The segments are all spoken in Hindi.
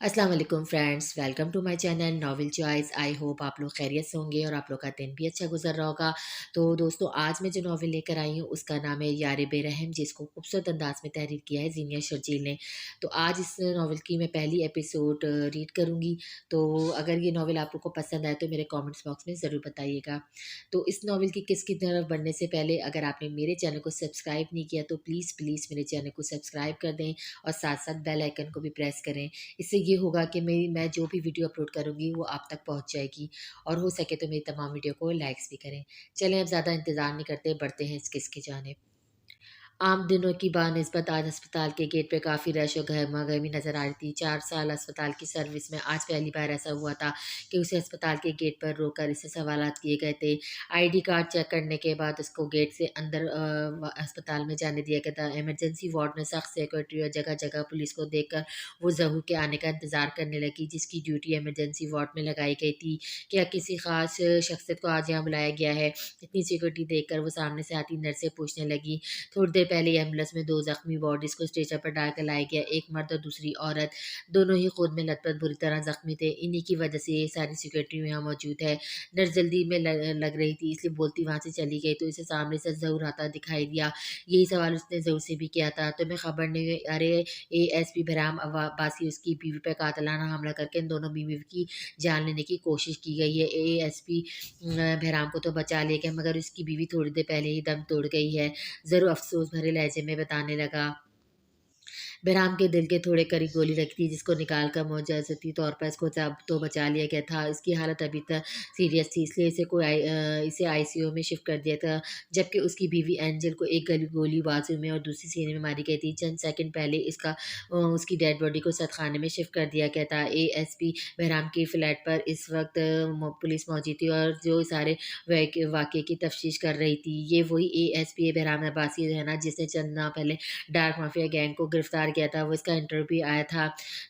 अस्सलाम वालेकुम friends, welcome to my channel novel choice. I hope आप लोग खैरियत से होंगे और आप लोग का दिन भी अच्छा गुजर रहा होगा। तो दोस्तों, आज मैं जो नॉवेल लेकर आई हूँ उसका नाम है यार बेरहम, जिसको खूबसूरत अंदाज में तहरीर किया है जीनिया शर्जील ने। तो आज इस नॉवेल की मैं पहली एपिसोड रीड करूँगी। तो अगर ये नॉवेल आप लोग को पसंद आए तो मेरे कॉमेंट्स बॉक्स में ज़रूर बताइएगा। तो इस नॉवेल की किस की तरफ बढ़ने से पहले अगर आपने मेरे चैनल को सब्सक्राइब नहीं किया तो प्लीज़ प्लीज़ मेरे चैनल को सब्सक्राइब कर दें और साथ साथ बेल आइकन को भी प्रेस करें। इससे ये होगा कि मैं जो भी वीडियो अपलोड करूँगी वो आप तक पहुँच जाएगी और हो सके तो मेरी तमाम वीडियो को लाइक्स भी करें। चलें, अब ज़्यादा इंतज़ार नहीं करते, बढ़ते हैं इस किस्से की जानिब। आम दिनों की बानिस्बत आज अस्पताल के गेट पे काफ़ी रश और गहमा-गहमी नज़र आ रही थी। 4 साल अस्पताल की सर्विस में आज पहली बार ऐसा हुआ था कि उसे अस्पताल के गेट पर रोककर इससे सवालात किए गए थे। आईडी कार्ड चेक करने के बाद उसको गेट से अंदर अस्पताल में जाने दिया गया था। इमरजेंसी वार्ड में सख्त सिक्योरिटी और जगह-जगह पुलिस को देखकर वो ज़हूर के आने का इंतज़ार करने लगी, जिसकी ड्यूटी इमरजेंसी वार्ड में लगाई गई थी। क्या किसी ख़ास शख्सियत को आज यहाँ बुलाया गया है? इतनी सिक्योरिटी देखकर वो सामने से आती नर्स से पूछने लगी। थोड़ी देर पहले एम्बुलेंस में 2 ज़ख्मी बॉडीज़ को स्ट्रेचर पर डालकर लाया गया, एक मर्द और दूसरी औरत। दोनों ही खून में लथपथ बुरी तरह ज़ख्मी थे। इन्हीं की वजह से ये सारी सिक्योरिटी यहाँ मौजूद है। नर्स जल्दी में लग रही थी, इसलिए बोलती वहाँ से चली गई, तो इसे सामने से ज़हूर आता दिखाई दिया। यही सवाल उसने ज़हूर से भी किया था, तुम्हें खबर नहीं हुई? अरे एएसपी बहराम अब्बासी उसकी बीवी पे कातिलाना हमला करके इन दोनों बीवी की जान लेने की कोशिश की गई है। एएसपी बहराम को तो बचा लिया गया, मगर उसकी बीवी थोड़ी देर पहले ही दम तोड़ गई है। ज़रूर अफ़सोस भरे लहज़े में बताने लगा। बहराम के दिल के थोड़े करीब गोली लगी थी, जिसको निकाल कर मुआवज़ती तौर पर इसको तब तो बचा लिया गया था। इसकी हालत अभी तक सीरियस थी, इसलिए इसे आईसीयू में शिफ्ट कर दिया था, जबकि उसकी बीवी एंजल को एक गली गोली बाजू में और दूसरी सीने में मारी गई थी। चंद सेकंड पहले उसकी डेड बॉडी को सतखाने में शिफ्ट कर दिया गया था। एएसपी बहराम के फ्लैट पर इस वक्त पुलिस मौजूद थी और जो सारे वाक़ये की तफ्तीश कर रही थी। ये वही एएसपी बहराम अब्बासी है ना, जिसने चंद माह पहले डार्क माफिया गैंग को गिरफ्तार किया था। वो इसका इंटरव्यू आया था।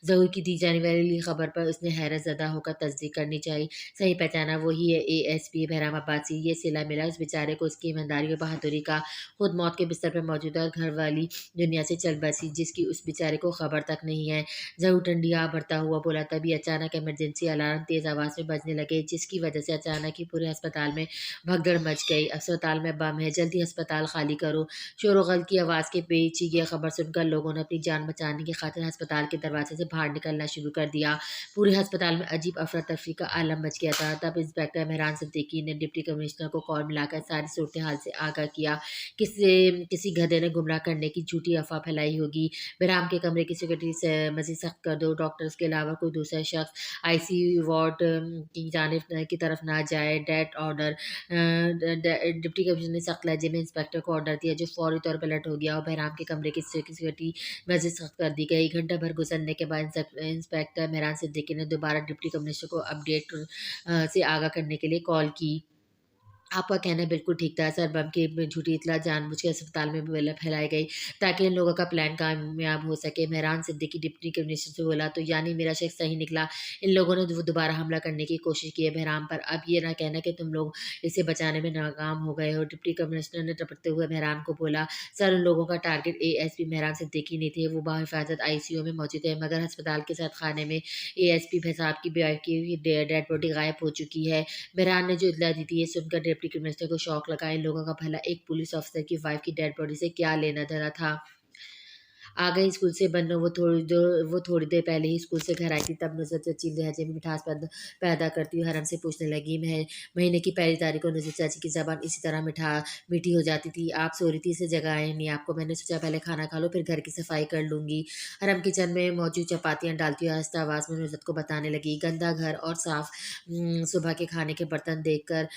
ज़हूर की दी जाने वाली खबर पर उसने हैरत ज़दा होकर तस्दीक करनी चाहिए। सही पहचाना वही है एएसपी बहराम अब्बासी। ये सिला मिला उस बेचारे को उसकी ईमानदारी और बहादुरी का। खुद मौत के बिस्तर पर मौजूद है और घर वाली दुनिया से चल बसी, जिसकी उस बेचारे को खबर तक नहीं है। ज़हूर ठंडिया भरता हुआ बोला, तभी अचानक इमरजेंसी अलार्म तेज़ आवाज़ में बजने लगे, जिसकी वजह से अचानक ही पूरे अस्पताल में भगदड़ मच गई। अस्पताल में बम है, जल्दी अस्पताल खाली करो। शोर-ओ-गल की आवाज़ के बीच ये खबर सुनकर लोगों ने अपनी जान बचाने की खातिर अस्पताल के दरवाजे से बाहर निकलना शुरू कर दिया। पूरे अस्पताल में अजीब अफरा-तफरी का आलम मच गया था। तब इंस्पेक्टर मेहरान सिद्दीकी ने डिप्टी कमिश्नर को कॉल मिलाकर सारी सूरत-ए-हाल से आगाह किया। किसी गधे ने गुमराह करने की झूठी अफ़वाह फैलाई होगी। बहराम के कमरे की सिक्योरिटी से मज़ीद सख्त कर दो। डॉक्टर्स के अलावा कोई दूसरा शख्स आईसीयू वार्ड की जानिब की तरफ ना जाए। Death order. डिप्टी कमिश्नर ने सख्त लहजे में इंस्पेक्टर को ऑर्डर दिया, जो फौरी तौर पर अलर्ट हो गया और बहराम के कमरे की सिक्योरिटी मज़ीद सख्त कर दी गई। घंटा भर गुजरने के बाद इंस्पेक्टर मेहरान सिद्दीकी ने दोबारा डिप्टी कमिश्नर को अपडेट से आगाह करने के लिए कॉल की। आपका कहना बिल्कुल ठीक था सर। बम की झूठी इत्तला जानबूझ के अस्पताल में फैलाई गई ताकि इन लोगों का प्लान कामयाब हो सके। मेहरान सिद्दीकी डिप्टी कमिश्नर से बोला, तो यानी मेरा शक सही निकला, इन लोगों ने दोबारा हमला करने की कोशिश की है बहराम पर। अब ये ना कहना कि तुम लोग इसे बचाने में नाकाम हो गए हो। डिप्टी कमिश्नर ने टपकते हुए मेहरान को बोला, सर उन लोगों का टारगेट एएसपी मेहरान सिद्दीकी नहीं थे। वो बाहिफाजत आईसीयू में मौजूद है, मगर अस्पताल के साथ खाने में एएसपी साहब की वाइफ की डेड बॉडी गायब हो चुकी है। मेहरान ने जो इत्तला दी थी, ये सुनकर डिप्टी कमिश्नर को शौक लगा। इन लोगों का भला एक पुलिस ऑफिसर की वाइफ की डेड बॉडी से क्या लेना-देना था? आ गई स्कूल से बन्नो। वो थोड़ी देर पहले ही स्कूल से घर आई थी, तब नुसरत चाची लहजे में मिठास पैदा करती हुई हरम से पूछने लगी। महीने की पहली तारीख को नुसरत चाची की ज़बान इसी तरह मीठी हो जाती थी। आप सो रही थी, इसे जगाया नहीं आपको? मैंने सोचा पहले खाना खा लो, फिर घर की सफाई कर लूँगी। हरम किचन में मौजूद चपातियाँ डालती हुई आहिस्ता आवाज़ में नुसरत को बताने लगी। गंदा घर और साफ सुबह के खाने के बर्तन देखकर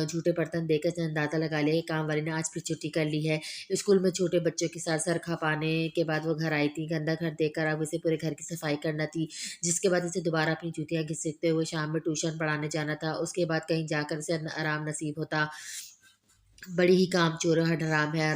झूठे बर्तन देखकर अंदाज़ा लगा लिया कि काम वाली ने आज फिर छुट्टी कर ली है। स्कूल में छोटे बच्चों के साथ सर खपाने के बाद वो घर आई थी। गंदा घर देखकर अब उसे पूरे घर की सफाई करना थी, जिसके बाद इसे दोबारा अपनी जूतियाँ घसीटते हुए शाम में ट्यूशन पढ़ाने जाना था। उसके बाद कहीं जाकर इसे आराम नसीब होता। बड़ी ही कामचोर और हराम है।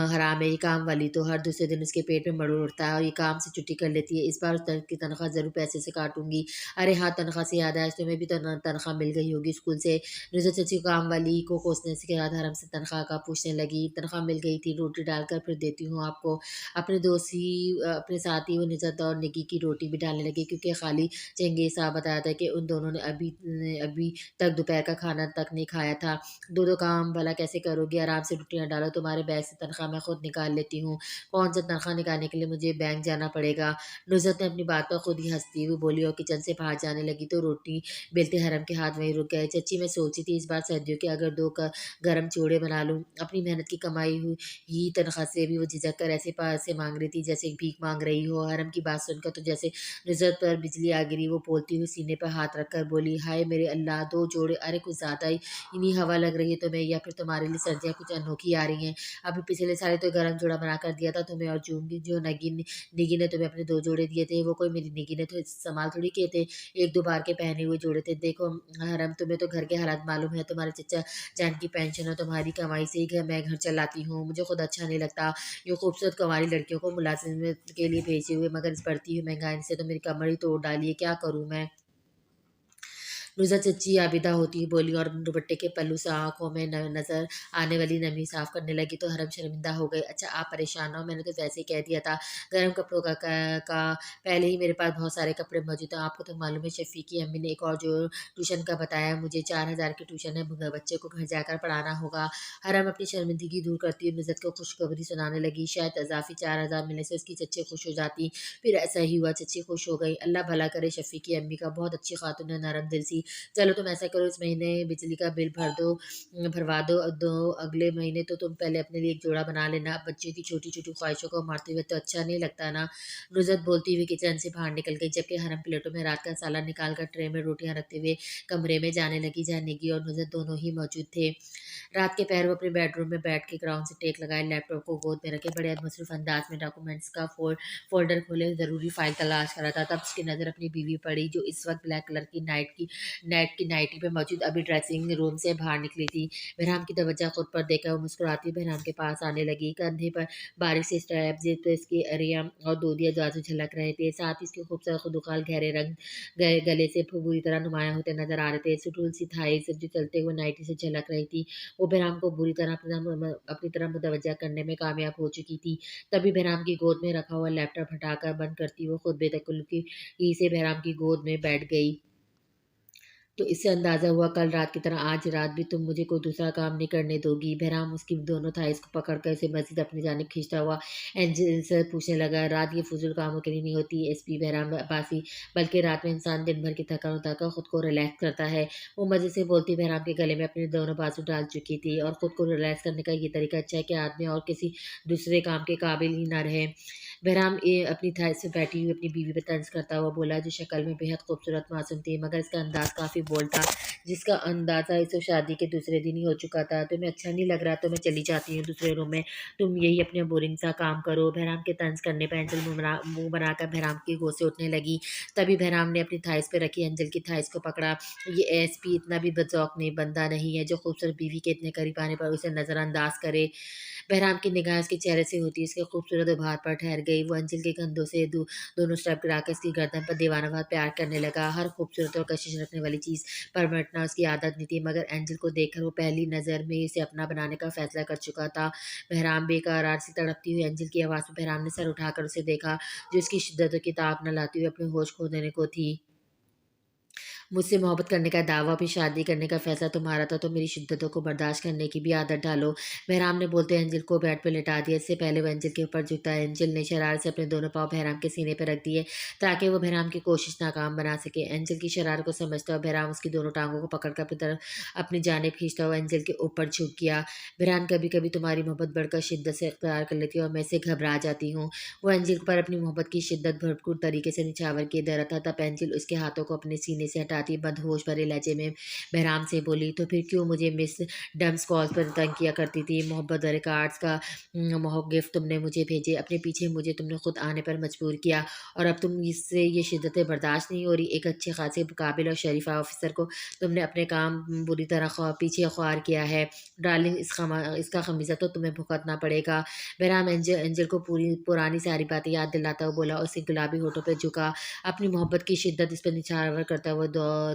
हराम है ये काम वाली, तो हर दूसरे दिन उसके पेट में मरोड़ उठता है और ये काम से छुट्टी कर लेती है। इस बार की तनख्वाह ज़रूर पैसे से काटूँगी। अरे हाँ, तनख्वाह से याद आया, आज तुम्हें भी तो तनख्वाह मिल गई होगी स्कूल से। नुज़हत चची काम वाली को कोसने के बाद हरम से तनख्वाह का पूछने लगी। तनख्वाह मिल गई थी, रोटी डालकर फिर देती हूँ आपको। अपने साथ ही वो नुज़हत और निकी की रोटी भी डालने लगी, क्योंकि खाली चंगेज़ साहब बताया था कि उन दोनों ने अभी तक दोपहर का खाना तक नहीं खाया था। दो-दो काम भला कैसे करोगी? आराम से रोटियाँ डालो, तुम्हारे बैग से तनख्वाह मैं खुद निकाल लेती हूँ। कौन सा तनख्वाह निकालने के लिए मुझे बैंक जाना पड़ेगा? नुज़हत ने अपनी बात पर खुद ही हँसती हुई बोली और किचन से बाहर जाने लगी तो रोटी बेलते हरम के हाथ वहीं रुक गए। चच्ची, मैं सोची थी इस बार सर्दियों के अगर 2 गरम चूड़े बना लूँ। अपनी मेहनत की कमाई हुई ही तनख्वाह से भी वो झिझक कर ऐसे पैसे माँग रही थी जैसे भीख माँग रही हो। हरम की बात सुनकर तो जैसे नुज़हत पर बिजली आ गिरी। वो बोलती हुई सीने पर हाथ रखकर बोली, हाय मेरे अल्लाह! 2 जोड़े, अरे कुछ ज़्यादा ही इतनी हवा लग रही है तुम्हें, या फिर तुम्हारे लिए सर्दियाँ कुछ अनोखी आ रही हैं? अभी पिछले साल ही तो गरम जोड़ा बना कर दिया था तुम्हें, और जून जो निगी ने तुम्हें अपने 2 जोड़े दिए थे, वो कोई मेरी निगी ने तो इस्तेमाल थोड़ी किए थे, 1-2 बार के पहने हुए जोड़े थे। देखो हरम, तुम्हें तो घर के हालात मालूम है, तुम्हारे चचा जान की पेंशन और तुम्हारी कमाई से ही मैं घर चलाती हूँ। मुझे खुद अच्छा नहीं लगता यूँ खूबसूरत कुंवारी लड़कियों को मुलाज़िमत के लिए भेजे हुए, मगर इस बढ़ती हुई महँगाई से तो मेरी कमर ही तोड़ डाली है, क्या करूँ मैं? नुज़हत चच्ची आबिदा होती ही बोली और दुपट्टे के पल्लू से आँखों में नज़र आने वाली नमी साफ़ करने लगी तो हरम शर्मिंदा हो गई। अच्छा, आप परेशान ना हो, मैंने तो वैसे ही कह दिया था। गर्म कपड़ों का पहले ही मेरे पास बहुत सारे कपड़े मौजूद हैं। आपको तो मालूम है शफ़ी की अम्मी ने एक और जो ट्यूशन का बताया मुझे, 4000 की ट्यूशन है, बच्चे को घर जाकर पढ़ाना होगा। हरम अपनी शर्मिंदगी दूर करती हुए नुज़हत को खुशखबरी सुनाने लगी। शायद इज़ाफ़ी 4000 मिलने से उसकी चच्ची खुश हो जाती। फिर ऐसा ही हुआ, चच्ची खुश हो गई। अल्लाह भला करे शफ़ी की अम्मी का, बहुत अच्छी ख़ातून है, नरम दिल सी। चलो तुम ऐसा करो, इस महीने बिजली का बिल भरवा दो, अगले महीने तो तुम पहले अपने लिए एक जोड़ा बना लेना। बच्चों की छोटी-छोटी ख्वाहिशों को मारते हुए तो अच्छा नहीं लगता ना। नुज़हत बोलती हुई किचन से बाहर निकल गई, जबकि हरम प्लेटों में रात का सालन निकाल कर ट्रे में रोटियाँ रखते हुए कमरे में जाने लगी, जहाँ निगी और नुज़हत दोनों ही मौजूद थे। रात के पहर वो अपने बेडरूम में बैठ के ग्राउंड से टेक लगाए, लैपटॉप को गोद में रखे बड़े मुसरफ़ अंदाज में डॉक्यूमेंट्स का फ़ोल्डर खोले, ज़रूरी फ़ाइल तलाश कर रहा था। तब उसकी नज़र अपनी बीवी पड़ी, जो इस वक़्त ब्लैक कलर की नाइटी पे मौजूद अभी ड्रेसिंग रूम से बाहर निकली थी। बहराम की तवज्जो खुद पर देकर वो मुस्कुराती हुई बहराम के पास आने लगी। कंधे पर बारीक से स्ट्रैप, जेब पे इसकी अरियाँ और दूधिया बाजू झलक रहे थे। साथ ही इसके खूबसूरत खुदुखाल गहरे रंग गले से बुरी तरह नुमायाँ होते नज़र आ रहे थे। सुडौल सी थाइज़ जो चलते हुए नाइटी से झलक रही थी। वो बहराम को बुरी तरह अपनी तरफ मुतवज्जा करने में कामयाब हो चुकी थी। तभी बहराम की गोद में रखा हुआ लैपटॉप हटाकर बंद करती वो खुद बेतकल्लुफ़ी से बहराम की गोद में बैठ गई। तो इससे अंदाज़ा हुआ कल रात की तरह आज रात भी तुम मुझे कोई दूसरा काम नहीं करने दोगी। बहराम उसकी दोनों थाइज़ को पकड़कर उसे मज़ीद अपनी जानिब खींचता हुआ एंजिल से पूछने लगा, रात ये फ़ुज़ूल कामों के लिए नहीं होती एसपी बहराम अब्बासी, बल्कि रात में इंसान दिन भर की थकान उतारकर खुद को रिलैक्स करता है। वो मज़े से बोलती बहराम के गले में अपने दोनों बाजू डाल चुकी थी, और खुद को रिलैक्स करने का ये तरीका अच्छा है कि आदमी और किसी दूसरे काम के काबिल ही ना रहे। बहराम अपनी थाई से बैठी हुई अपनी बीवी पर तंज करता हुआ बोला, जो शक्ल में बेहद खूबसूरत मासूम थी, मगर इसका अंदाज़ काफ़ी बोल्ड था, जिसका अंदाज़ा इसे शादी के दूसरे दिन ही हो चुका था। तुम्हें अच्छा नहीं लग रहा तो मैं चली जाती हूँ दूसरे रूम में, तुम यही अपने बोरिंग सा काम करो। बहराम के तंज करने पर एंजल मुँह बनाकर बहराम की गोद से उठने लगी। तभी बहराम ने अपनी थाइस पे रखी एंजल की थाइस को पकड़ा। ये एसपी इतना भी बदज़ौक़ नहीं बंदा नहीं है, जो खूबसूरत बीवी के इतने करीब आने पर उसे नज़रअंदाज करे। बहराम की निगाह उसके चेहरे से होती उसके खूबसूरत उभार पर ठहर गई। वो अंजल के कंधों से दोनों स्टेप गिराकर उसकी गर्दन पर दीवानावार प्यार करने लगा। हर खूबसूरत और कशिश रखने वाली चीज़ पर मटना उसकी आदत नहीं थी, मगर एंजल को देखकर वो पहली नज़र में इसे अपना बनाने का फैसला कर चुका था। बहराम बेकरार सी तड़पती हुई एंजल की आवाज़ में बहराम ने सर उठाकर उसे देखा, जो उसकी शिद्दत की ताब न लाती हुई अपने होश खो देने को थी। मुझसे मोहब्बत करने का दावा, फिर शादी करने का फैसला तुम्हारा था, तो मेरी शिद्दतों को बर्दाश्त करने की भी आदत डालो। बहराम ने बोलते एंजल को बेड पर लेटा दिया। इससे पहले वो एंजल के ऊपर झुकता, एंजल ने शरारत से अपने दोनों पाँव बहराम के सीने पर रख दिए, ताकि वो बहराम की कोशिश नाकाम बना सके। एंजल की शरारत को समझता हुआ बहराम उसकी दोनों टांगों को पकड़कर अपनी तरफ अपनी जानिब खींचता हुआ एंजल के ऊपर झुक गया। बहराम, कभी कभी तुम्हारी मोहब्बत बढ़कर शिद्दत से इख्तियार कर लेती है और मैं इससे घबरा जाती हूँ। वो एंजल पर अपनी मोहब्बत की शिद्दत भरपूर तरीके से निछावर किए दे रहा था, तब एंजल उसके हाथों को अपने सीने से हटा आती मदहोश भरे लहजे में बहराम से बोली, तो फिर क्यों मुझे मिस डम्स कॉल्स पर तंग किया करती थी? मोहब्बत भरे कार्ड्स का मोह गिफ्ट तुमने मुझे भेजे, अपने पीछे मुझे तुमने खुद आने पर मजबूर किया और अब तुम इससे ये शिद्दतें बर्दाश्त नहीं हो रही। एक अच्छे खासे काबिल और शरीफा ऑफिसर को तुमने अपने काम बुरी तरह पीछे ख्वार किया है। डार्लिंग, इसका खमीज़ा तो तुम्हें भुगतना पड़ेगा। बहरहाल एंजल एंजल को पूरी पुरानी सारी बातें याद दिलाता हुआ बोला, उसके गुलाबी होठों पर झुका, अपनी मोहब्बत की शिद्दत इस पर निछावर करता हुआ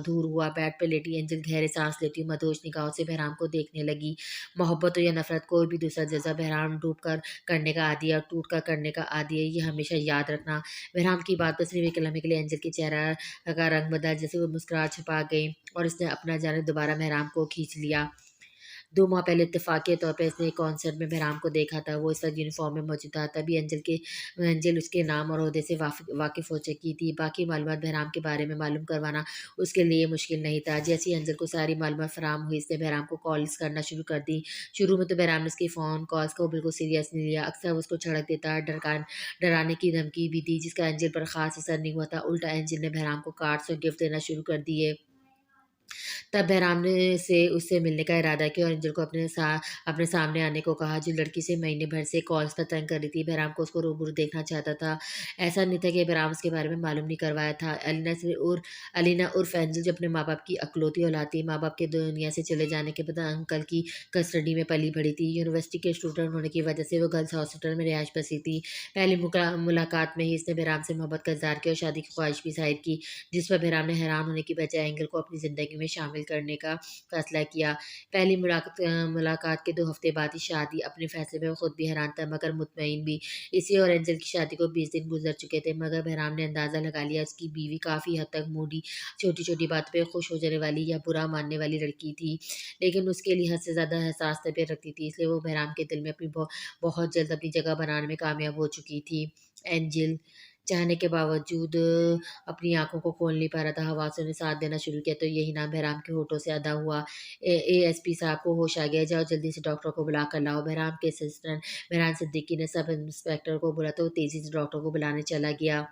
दूर हुआ। बेड पे लेटी एंजल गहरे सांस लेती मदहोश निगाहों से बहराम को देखने लगी। मोहब्बत हो या नफरत, कोई भी दूसरा जज्बा बहराम डूब कर करने का आदी है और टूट कर करने का आदी है, ये हमेशा याद रखना। बहराम की बात पर सिर्फ एक लम्हे के लिए एंजल के चेहरा का रंग बदला, जैसे वो मुस्कुराहट छुपा गई और इसने अपना जाने दोबारा बहराम को खींच लिया। 2 माह पहले इत्तेफाकी तौर पे इसने एक कॉन्सर्ट में बहराम को देखा था। वो इस वक़्त यूनिफ़ॉर्म में मौजूद था। तभी एंजल उसके नाम और ओहदे से वाकिफ़ हो चुकी थी। बाकी मालूमात बहराम के बारे में मालूम करवाना उसके लिए मुश्किल नहीं था। जैसे ही एंजल को सारी मालूमात फ़राहम हुई, इसने बहराम को कॉल्स करना शुरू कर दी। शुरू में तो बहराम ने उसकी फ़ोन कॉल्स को बिल्कुल सीरियस नहीं लिया। अक्सर वो उसको झड़क देता, डराने की धमकी भी दी, जिसका एंजल पर ख़ास असर नहीं हुआ था। उल्टा एंजल ने बहराम को कार्ड्स और गिफ्ट देना शुरू कर दिए। तब बहराम ने से उससे मिलने का इरादा किया और एंजल को अपने सामने आने को कहा, जो लड़की से महीने भर से कॉल्स पर तंग कर रही थी। बहराम को उसको रूबरू देखना चाहता था। ऐसा नहीं था कि बहराम उसके बारे में मालूम नहीं करवाया था। अलीना उर्फ एंजल जो अपने माँ-बाप की इकलौती औलाद थी। माँ-बाप के दुनिया से चले जाने के बाद अंकल की कस्टडी में पली-बड़ी थी। यूनिवर्सिटी के स्टूडेंट होने की वजह से वो गर्ल्स हॉस्टल में रिहाइश पसी थी। पहली मुलाकात में ही इसने बहराम से मोहब्बत का इज़हार किया और शादी की ख्वाहिश भी ज़ाहिर की, जिस पर बहराम ने हैरान होने की बजाय एंगल को अपनी ज़िंदगी में शामिल करने का फैसला किया। पहली मुलाकात के 2 हफ्ते बाद ही शादी। अपने फैसले में वो खुद भी हैरान था मगर मुतमईन भी। इसी और एंजल की शादी को 20 दिन गुज़र चुके थे, मगर बहराम ने अंदाज़ा लगा लिया उसकी बीवी काफ़ी हद तक मूडी, छोटी-छोटी बातों पे खुश हो जाने वाली या बुरा मानने वाली लड़की थी। लेकिन उसके लिए हद से ज़्यादा हसास तबीयत रखती थी, इसलिए वो बहराम के दिल में बहुत जल्द अपनी जगह बनाने में कामयाब हो चुकी थी। एंजल चाहने के बावजूद अपनी आँखों को खोल नहीं पा रहा था। हवासों ने साथ देना शुरू किया तो यही नाम बहराम के होठों से अदा हुआ। एएसपी साहब को होश आ गया, जाओ जल्दी से डॉक्टर को बुला कर लाओ। बहराम के असिस्टेंट मेहरान सिद्दीकी ने सब इंस्पेक्टर को बोला तो वो तेज़ी से डॉक्टर को बुलाने चला गया।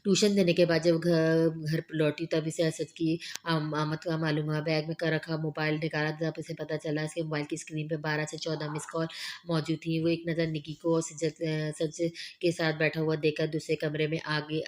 ट्यूशन देने के बाद जब घर लौटी तब इसे असद की आमद का मालूम हुआ। बैग में रखा मोबाइल निकाला तब उसे पता चला इसके मोबाइल की स्क्रीन पे 12 से 14 मिस कॉल मौजूद थी। वो एक नज़र निकी को और सज्जद के साथ बैठा हुआ देखकर दूसरे कमरे में आ गई।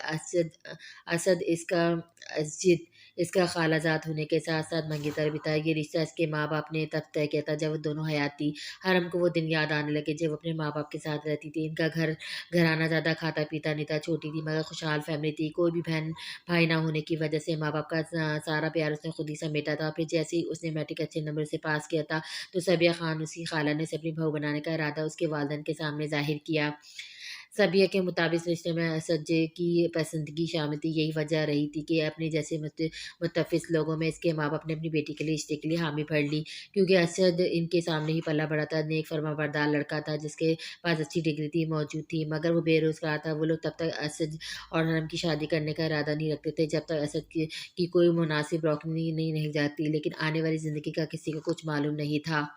असद इसका खालाजाद होने के साथ-साथ मंगेतर भी था। ये रिश्ता इसके माँ-बाप ने तब तय किया था जब वो दोनों हयात थी। हरम को वो दिन याद आने लगे जब वो अपने माँ-बाप के साथ रहती थी। इनका घराना ज़्यादा खाता-पीता नहीं था, छोटी थी मगर खुशहाल फैमिली थी। कोई भी बहन-भाई ना होने की वजह से माँ-बाप का सारा प्यार उसने खुद ही समेटा था। फिर जैसे ही उसने मैट्रिक अच्छे नंबर से पास किया था, तो सबिया खान उसकी खाला ने उसे अपनी बहू बनाने का इरादा उसके वालिदैन के सामने ज़ाहिर किया। सबिया के मुताबिक इस रिश्ते में असद की पसंदगी शामिल थी। यही वजह रही थी कि अपने जैसे मुतफ़िज़ लोगों में इसके माँ-बाप ने अपनी बेटी के लिए रिश्ते के लिए हामी भर ली, क्योंकि असद इनके सामने ही पला-बड़ा था। नेक फर्माबरदार लड़का था जिसके पास अच्छी डिग्री थी मौजूद थी, मगर वो बेरोज़गार था। वो लोग तब तक असद और हरम की शादी करने का इरादा नहीं रखते थे जब तक असद की कोई मुनासिब रोशनी नहीं जाती। लेकिन आने वाली ज़िंदगी का किसी को कुछ मालूम नहीं था।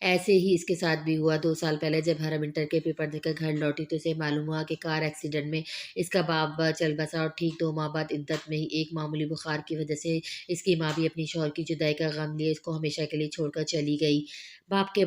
ऐसे ही इसके साथ भी हुआ। 2 साल पहले जब हरम इंटर के पेपर देकर घर लौटी तो उसे मालूम हुआ कि कार एक्सीडेंट में इसका बाप चल बसा और ठीक 2 माह बाद इद्दत में ही एक मामूली बुखार की वजह से इसकी माँ भी अपनी शौहर की जुदाई का गम लिए इसको हमेशा के लिए छोड़कर चली गई। बाप के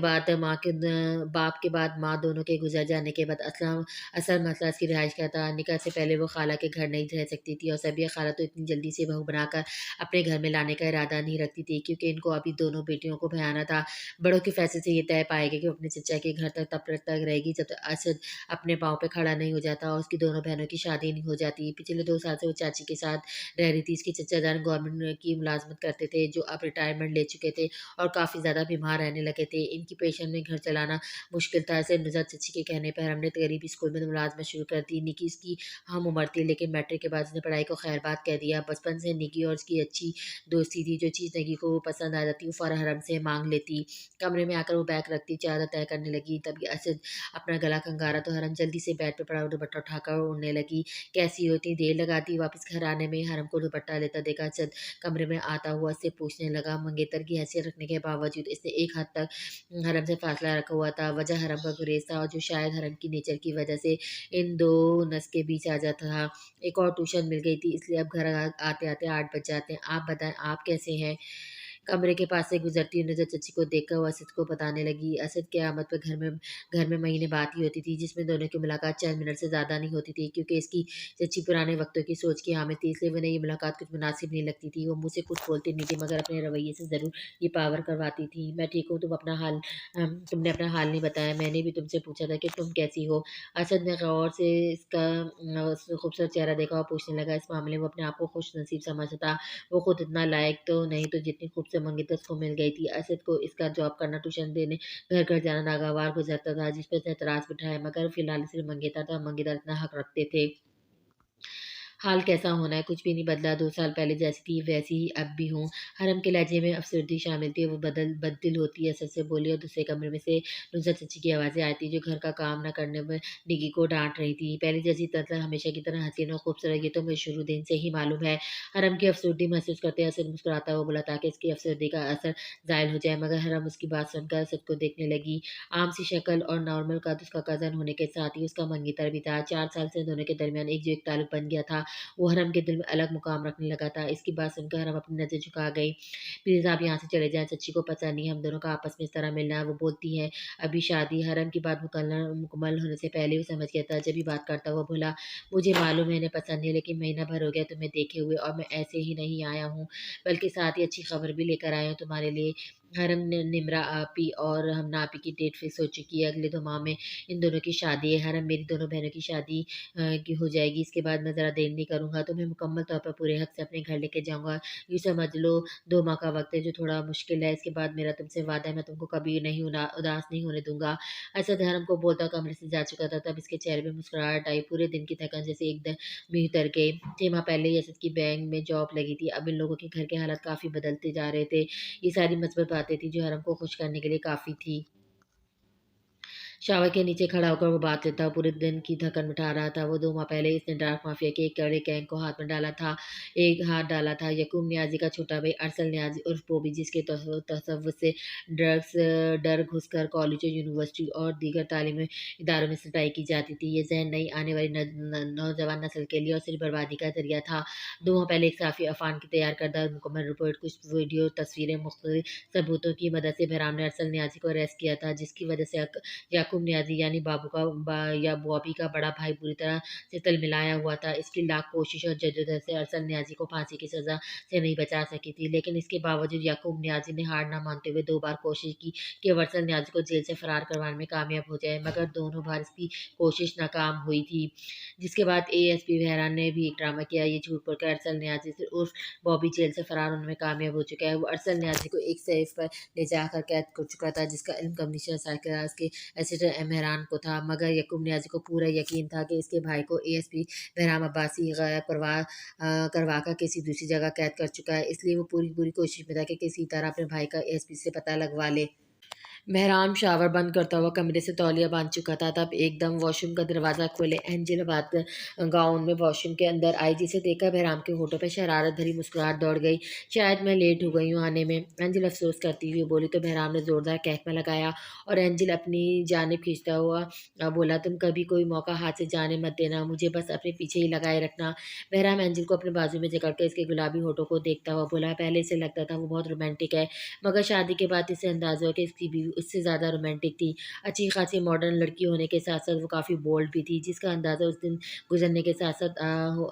बाद माँ दोनों के गुजर जाने के बाद असल मसला इसकी रिहाइश का था। निकाह से पहले वो खाला के घर नहीं रह सकती थी और सबिया खाला तो इतनी जल्दी से बहू बनाकर अपने घर में लाने का इरादा नहीं रखती थी, क्योंकि इनको अभी दोनों बेटियों को बयाना था। बड़ों के फैसले से ये तय पाएगा कि वो अपने चचा के घर तब तक रहेगी जब तक असद अपने पाँव पे खड़ा नहीं हो जाता और उसकी दोनों बहनों की शादी नहीं हो जाती। पिछले 2 साल से वो चाची के साथ रह रही थी। इसके चचा जान गवर्नमेंट की मुलाजमत करते थे, जो अब रिटायरमेंट ले चुके थे और काफ़ी ज़्यादा बीमार रहने लगे थे। इनकी पेंशन में घर चलाना मुश्किल था। ऐसे नुज़त चची के कहने पर हमने गरीबी स्कूल में मुलाजमत शुरू कर दी। निकी इसकी हम उम्र थी, लेकिन मैट्रिक के बाद उसने पढ़ाई को खैरबाद कह दिया। बचपन से निकी और उसकी अच्छी दोस्ती थी। जो चीज़ निकी को पसंद आ जाती वो फ़ौरन हरम से मांग लेती। कमरे में आकर उठाकर वो बैग रखती, चादर तय करने लगी। तभी असद अपना गला खंगारा तो हरम जल्दी से बेड पे पड़ा दुपट्टा उठाकर उड़ने लगी। कैसी हो, इतनी देर लगाती वापस घर आने में? हरम को दुपट्टा लेता देखा असद कमरे में आता हुआ उससे पूछने लगा। मंगेतर की हैसियत रखने के बावजूद इसने एक हद तक हरम से फासला रखा हुआ था। वजह हरम का गुरेज था, और जो शायद हरम की नेचर की वजह से इन दो नस के बीच आ जाता था। एक और ट्यूशन मिल गई थी, इसलिए अब घर आते आते 8 बज जाते हैं। आप बताएं, आप कैसे हैं? कमरे के पास से गुजरती हुई नजर चची को देखकर वो असद को बताने लगी। असद की आमद पर घर में महीने बात ही होती थी, जिसमें दोनों की मुलाकात चंद मिनट से ज्यादा नहीं होती थी, क्योंकि इसकी चची पुराने वक्तों की सोच की हामिल थी, इसलिए उन्हें ये मुलाकात कुछ मुनासिब नहीं लगती थी। वो मुँह से कुछ बोलती नहीं थी, मगर अपने रवैये से जरूर ये पावर करवाती थी। मैं ठीक हूँ, तुमने अपना हाल नहीं बताया। मैंने भी तुमसे पूछा था कि तुम कैसी हो। असद ने गौर से इसका खूबसूरत चेहरा देखा और पूछने लगा। इस मामले में वो अपने आप को खुश नसीब समझता था। वो खुद इतना लायक तो नहीं, तो जितनी खूब से मंगेतर उसको मिल गई थी। असद को इसका जॉब करना, ट्यूशन देने, घर घर जाना नागवार गुजरता था, जिस पर उसने एतराज बिठाया, मगर फिलहाल सिर्फ मंगेतर था। मंगेतर इतना हक रखते थे। हाल कैसा होना है, कुछ भी नहीं बदला। 2 साल पहले जैसी थी वैसी ही अब भी हूँ। हरम के लहजे में अफसर्दी शामिल थी। वो बददिल होती है, सच से बोली। और दूसरे कमरे में से नुसरत चची की आवाज़ें आई थी, जो घर का काम न करने में निकी को डांट रही थी। पहले जैसी तरह हमेशा की तरह हसीन और खूबसूरत, ये तो मुझे शुरू दिन से ही मालूम है। हरम की अफसर्दी महसूस करते असद मुस्कुराता हुआ बोला, ताकि इसकी अफसर्दी का असर जायल हो जाए। मगर हरम उसकी बात सुनकर असद को देखने लगी। आम सी शक्ल और नॉर्मल कद उसका कज़न होने के साथ ही उसका मंगेतर भी था। 4 साल से दोनों के दरमियान एक जो एक ताल्लुक बन गया था, वो हरम के दिल में अलग मुकाम रखने लगा था। इसकी बात सुनकर हरम अपनी नज़र झुका गई। प्लीज़ आप यहाँ से चले जाएँ, चच्ची को पता नहीं हम दोनों का आपस में इस तरह मिलना है। वो बोलती हैं अभी शादी। हरम की बात मुकम्मल होने से पहले वो समझ गया था। जब भी बात करता हुआ बोला, मुझे मालूम है इन्हें पसंद नहीं, लेकिन महीना भर हो गया तुम्हें देखे हुए, और मैं ऐसे ही नहीं आया हूँ, बल्कि साथ ही अच्छी खबर भी लेकर आया हूँ तुम्हारे लिए। हरम ने निमरा आपी और हमना आपी की डेट फिक्स हो चुकी है। अगले 2 माह में इन दोनों की शादी है। हरम मेरी दोनों बहनों की शादी की हो जाएगी। इसके बाद मैं ज़रा देर नहीं करूँगा, तुम्हें मुकम्मल तौर पर पूरे हक से अपने घर लेके जाऊँगा। यूँ समझ लो 2 माह का वक़्त है, जो थोड़ा मुश्किल है। इसके बाद मेरा तुमसे वादा है, मैं तुमको कभी नहीं उदास नहीं होने दूँगा। असद हरम को बोलता कमरे से जा चुका था, तब इसके चेहरे पे मुस्कुराहट आई। पूरे दिन की थकान जैसे एकदम में उतर गई। 6 माह पहले ही असद की बैंक में जॉब लगी थी। अब इन लोगों के घर के हालात काफ़ी बदलते जा रहे थे। ये सारी मस्बत बातें थी, जो हरम को खुश करने के लिए काफ़ी थी। शावर के नीचे खड़ा होकर वो बात लेता, पूरे दिन की थकन मिटा रहा था। वो 2 माह पहले इसने डार्क माफिया के एक कड़े गैंग को हाथ डाला था। यकूब नियाजी का छोटा भाई अरसल नियाजी उर्फ बॉबी, जिसके तसव्वुफ से डर घुसकर कॉलेजों, यूनिवर्सिटी और दीगर तालीमी इदारों में सटाई की जाती थी। ये जहन नई आने वाली नौजवान नस्ल के लिए और सिर्फ बर्बादी का जरिया था। 2 माह पहले एक साफ़ी अफान की तैयार करदा मुकम्मल रिपोर्ट, कुछ वीडियो तस्वीरें, मुख्तलिफ सबूतों की मदद से बहराम ने अरसल नियाजी को अरेस्ट किया था, जिसकी वजह से याकूब नियाज़ी यानी या बॉबी का बड़ा भाई बुरी तरह से तिलमिलाया हुआ था। इसकी लाख कोशिश और जद्दोजहद से अरसल नियाज़ी को फांसी की सज़ा से नहीं बचा सकी थी, लेकिन इसके बावजूद याकूब नियाज़ी ने हार ना मानते हुए 2 बार कोशिश की कि वो अरसल नियाज़ी को जेल से फरार करवाने में कामयाब हो जाए, मगर दोनों बार इसकी कोशिश नाकाम हुई थी। जिसके बाद एएसपी बहरान ने भी एक ड्रामा किया। ये झूठ बोलकर अरसल नियाज़ी से उर्फ बॉबी जेल से फरार होने में कामयाब हो चुका है। वो अरसल नियाज़ी को एक सेफ पर ले जाकर कैद कर चुका था, जिसका इल्म कमिश्नर सरकराज के एसिस्टेंट मेहरान को था, मगर यकूब नियाज़ी को पूरा यकीन था कि इसके भाई को एएसपी बहराम अब्बासी गायब करवा कर किसी दूसरी जगह कैद कर चुका है। इसलिए वो पूरी पूरी कोशिश में था कि किसी तरह अपने भाई का एएसपी से पता लगवा ले। मेहराम शावर बंद करता हुआ कमरे से तौलिया बांध चुका था, तब एकदम वॉशरूम का दरवाज़ा खोले। एंजिल बात गाउन में वॉशरूम के अंदर आई, जिसे देखकर बहराम के होठों पर शरारत भरी मुस्कुराहट दौड़ गई। शायद मैं लेट हो गई हूँ आने में, एंजिल अफसोस करती हुई बोली, तो बहराम ने ज़ोरदार कहकमा लगाया और एंजिल अपनी जानिब खींचता हुआ बोला, तुम कभी कोई मौका हाथ से जाने मत देना, मुझे बस अपने पीछे ही लगाए रखना। बहराम एंजिल को अपने बाजू में जकड़ कर इसके गुलाबी होठों को देखता हुआ बोला, पहले इसे लगता था वो बहुत रोमांटिक है, मगर शादी के बाद इसे अंदाज़ा हुआ कि इसकी बीवी उससे ज़्यादा रोमांटिक थी। अच्छी खासी मॉडर्न लड़की होने के साथ-साथ वो काफ़ी बोल्ड भी थी, जिसका अंदाज़ा उस दिन गुज़रने के साथ-साथ